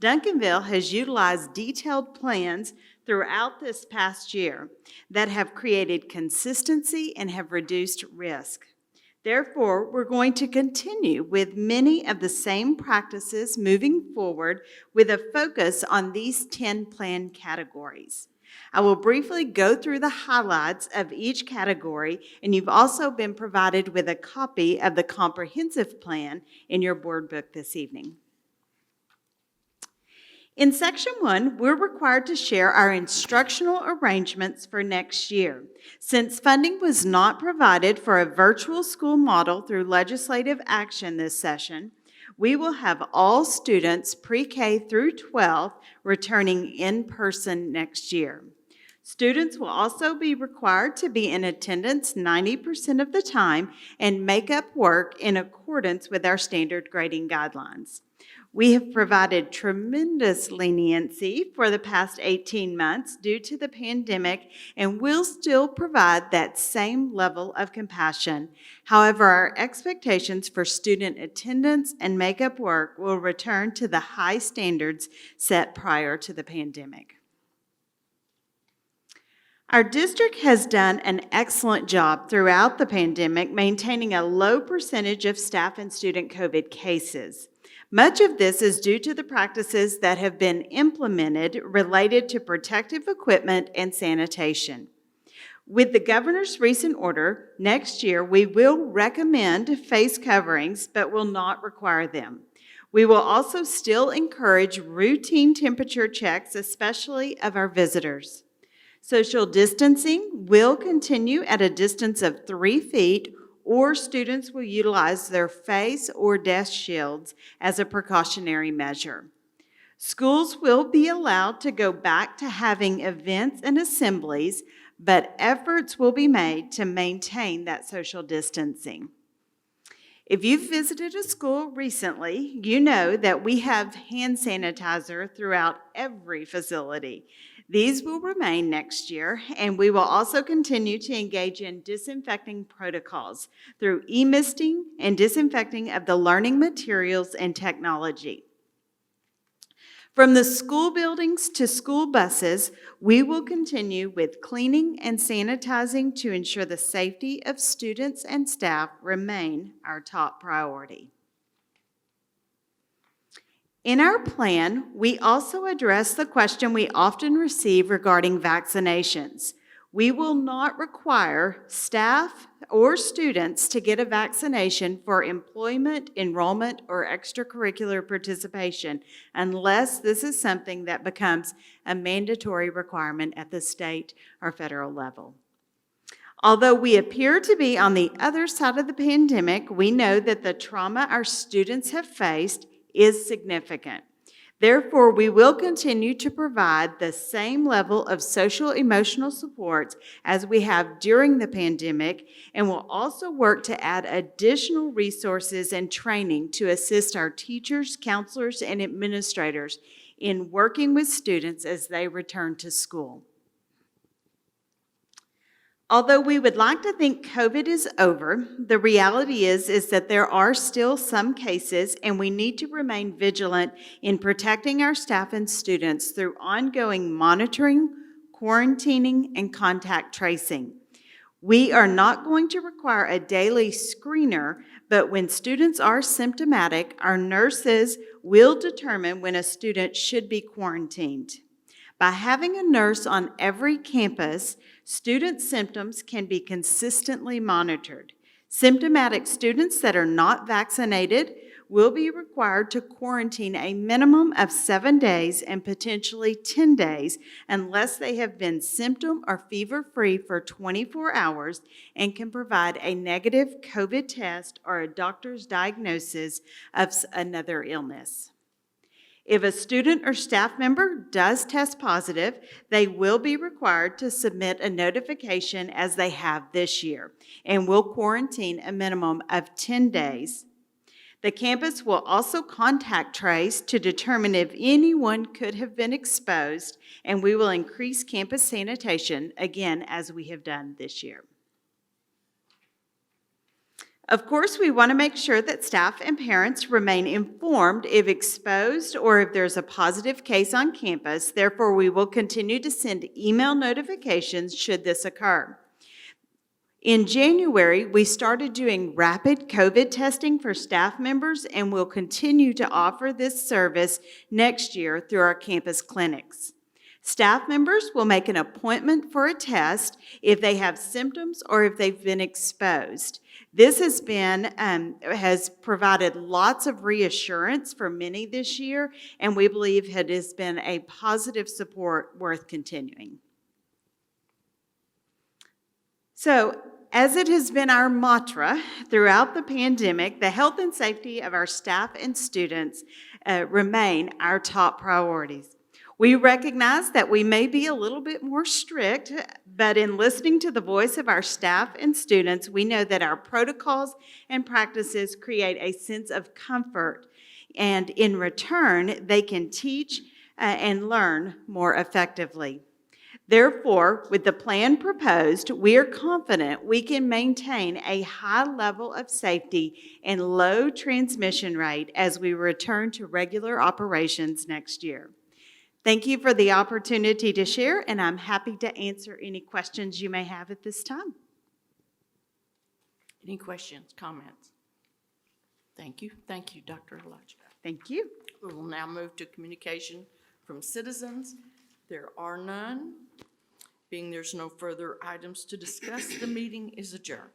Speaker 17: Duncanville has utilized detailed plans throughout this past year that have created consistency and have reduced risk. Therefore, we're going to continue with many of the same practices moving forward with a focus on these 10 plan categories. I will briefly go through the highlights of each category, and you've also been provided with a copy of the comprehensive plan in your board book this evening. In Section 1, we're required to share our instructional arrangements for next year. Since funding was not provided for a virtual school model through legislative action this session, we will have all students pre-K through 12 returning in person next year. Students will also be required to be in attendance 90% of the time and make up work in accordance with our standard grading guidelines. We have provided tremendous leniency for the past 18 months due to the pandemic, and will still provide that same level of compassion. However, our expectations for student attendance and makeup work will return to the high standards set prior to the pandemic. Our district has done an excellent job throughout the pandemic maintaining a low percentage of staff and student COVID cases. Much of this is due to the practices that have been implemented related to protective equipment and sanitation. With the governor's recent order, next year we will recommend face coverings but will not require them. We will also still encourage routine temperature checks, especially of our visitors. Social distancing will continue at a distance of 3 feet, or students will utilize their face or desk shields as a precautionary measure. Schools will be allowed to go back to having events and assemblies, but efforts will be made to maintain that social distancing. If you've visited a school recently, you know that we have hand sanitizer throughout every facility. These will remain next year, and we will also continue to engage in disinfecting protocols through e-misting and disinfecting of the learning materials and technology. From the school buildings to school buses, we will continue with cleaning and sanitizing to ensure the safety of students and staff remain our top priority. In our plan, we also address the question we often receive regarding vaccinations. We will not require staff or students to get a vaccination for employment, enrollment, or extracurricular participation unless this is something that becomes a mandatory requirement at the state or federal level. Although we appear to be on the other side of the pandemic, we know that the trauma our students have faced is significant. Therefore, we will continue to provide the same level of social emotional supports as we have during the pandemic, and will also work to add additional resources and training to assist our teachers, counselors, and administrators in working with students as they return to school. Although we would like to think COVID is over, the reality is that there are still some cases, and we need to remain vigilant in protecting our staff and students through ongoing monitoring, quarantining, and contact tracing. We are not going to require a daily screener, but when students are symptomatic, our nurses will determine when a student should be quarantined. By having a nurse on every campus, student symptoms can be consistently monitored. Symptomatic students that are not vaccinated will be required to quarantine a minimum of 7 days and potentially 10 days unless they have been symptom or fever-free for 24 hours and can provide a negative COVID test or a doctor's diagnosis of another illness. If a student or staff member does test positive, they will be required to submit a notification as they have this year and will quarantine a minimum of 10 days. The campus will also contact trace to determine if anyone could have been exposed, and we will increase campus sanitation again as we have done this year. Of course, we want to make sure that staff and parents remain informed if exposed or if there's a positive case on campus. Therefore, we will continue to send email notifications should this occur. In January, we started doing rapid COVID testing for staff members, and we'll continue to offer this service next year through our campus clinics. Staff members will make an appointment for a test if they have symptoms or if they've been exposed. This has provided lots of reassurance for many this year, and we believe it has been a positive support worth continuing. So, as it has been our mantra throughout the pandemic, the health and safety of our staff and students remain our top priorities. We recognize that we may be a little bit more strict, but in listening to the voice of our staff and students, we know that our protocols and practices create a sense of comfort, and in return, they can teach and learn more effectively. Therefore, with the plan proposed, we are confident we can maintain a high level of safety and low transmission rate as we return to regular operations next year. Thank you for the opportunity to share, and I'm happy to answer any questions you may have at this time.
Speaker 1: Any questions, comments? Thank you. Thank you, Dr. Elijah.
Speaker 17: Thank you.
Speaker 1: We will now move to communication from citizens. There are none. Being there's no further items to discuss, the meeting is adjourned.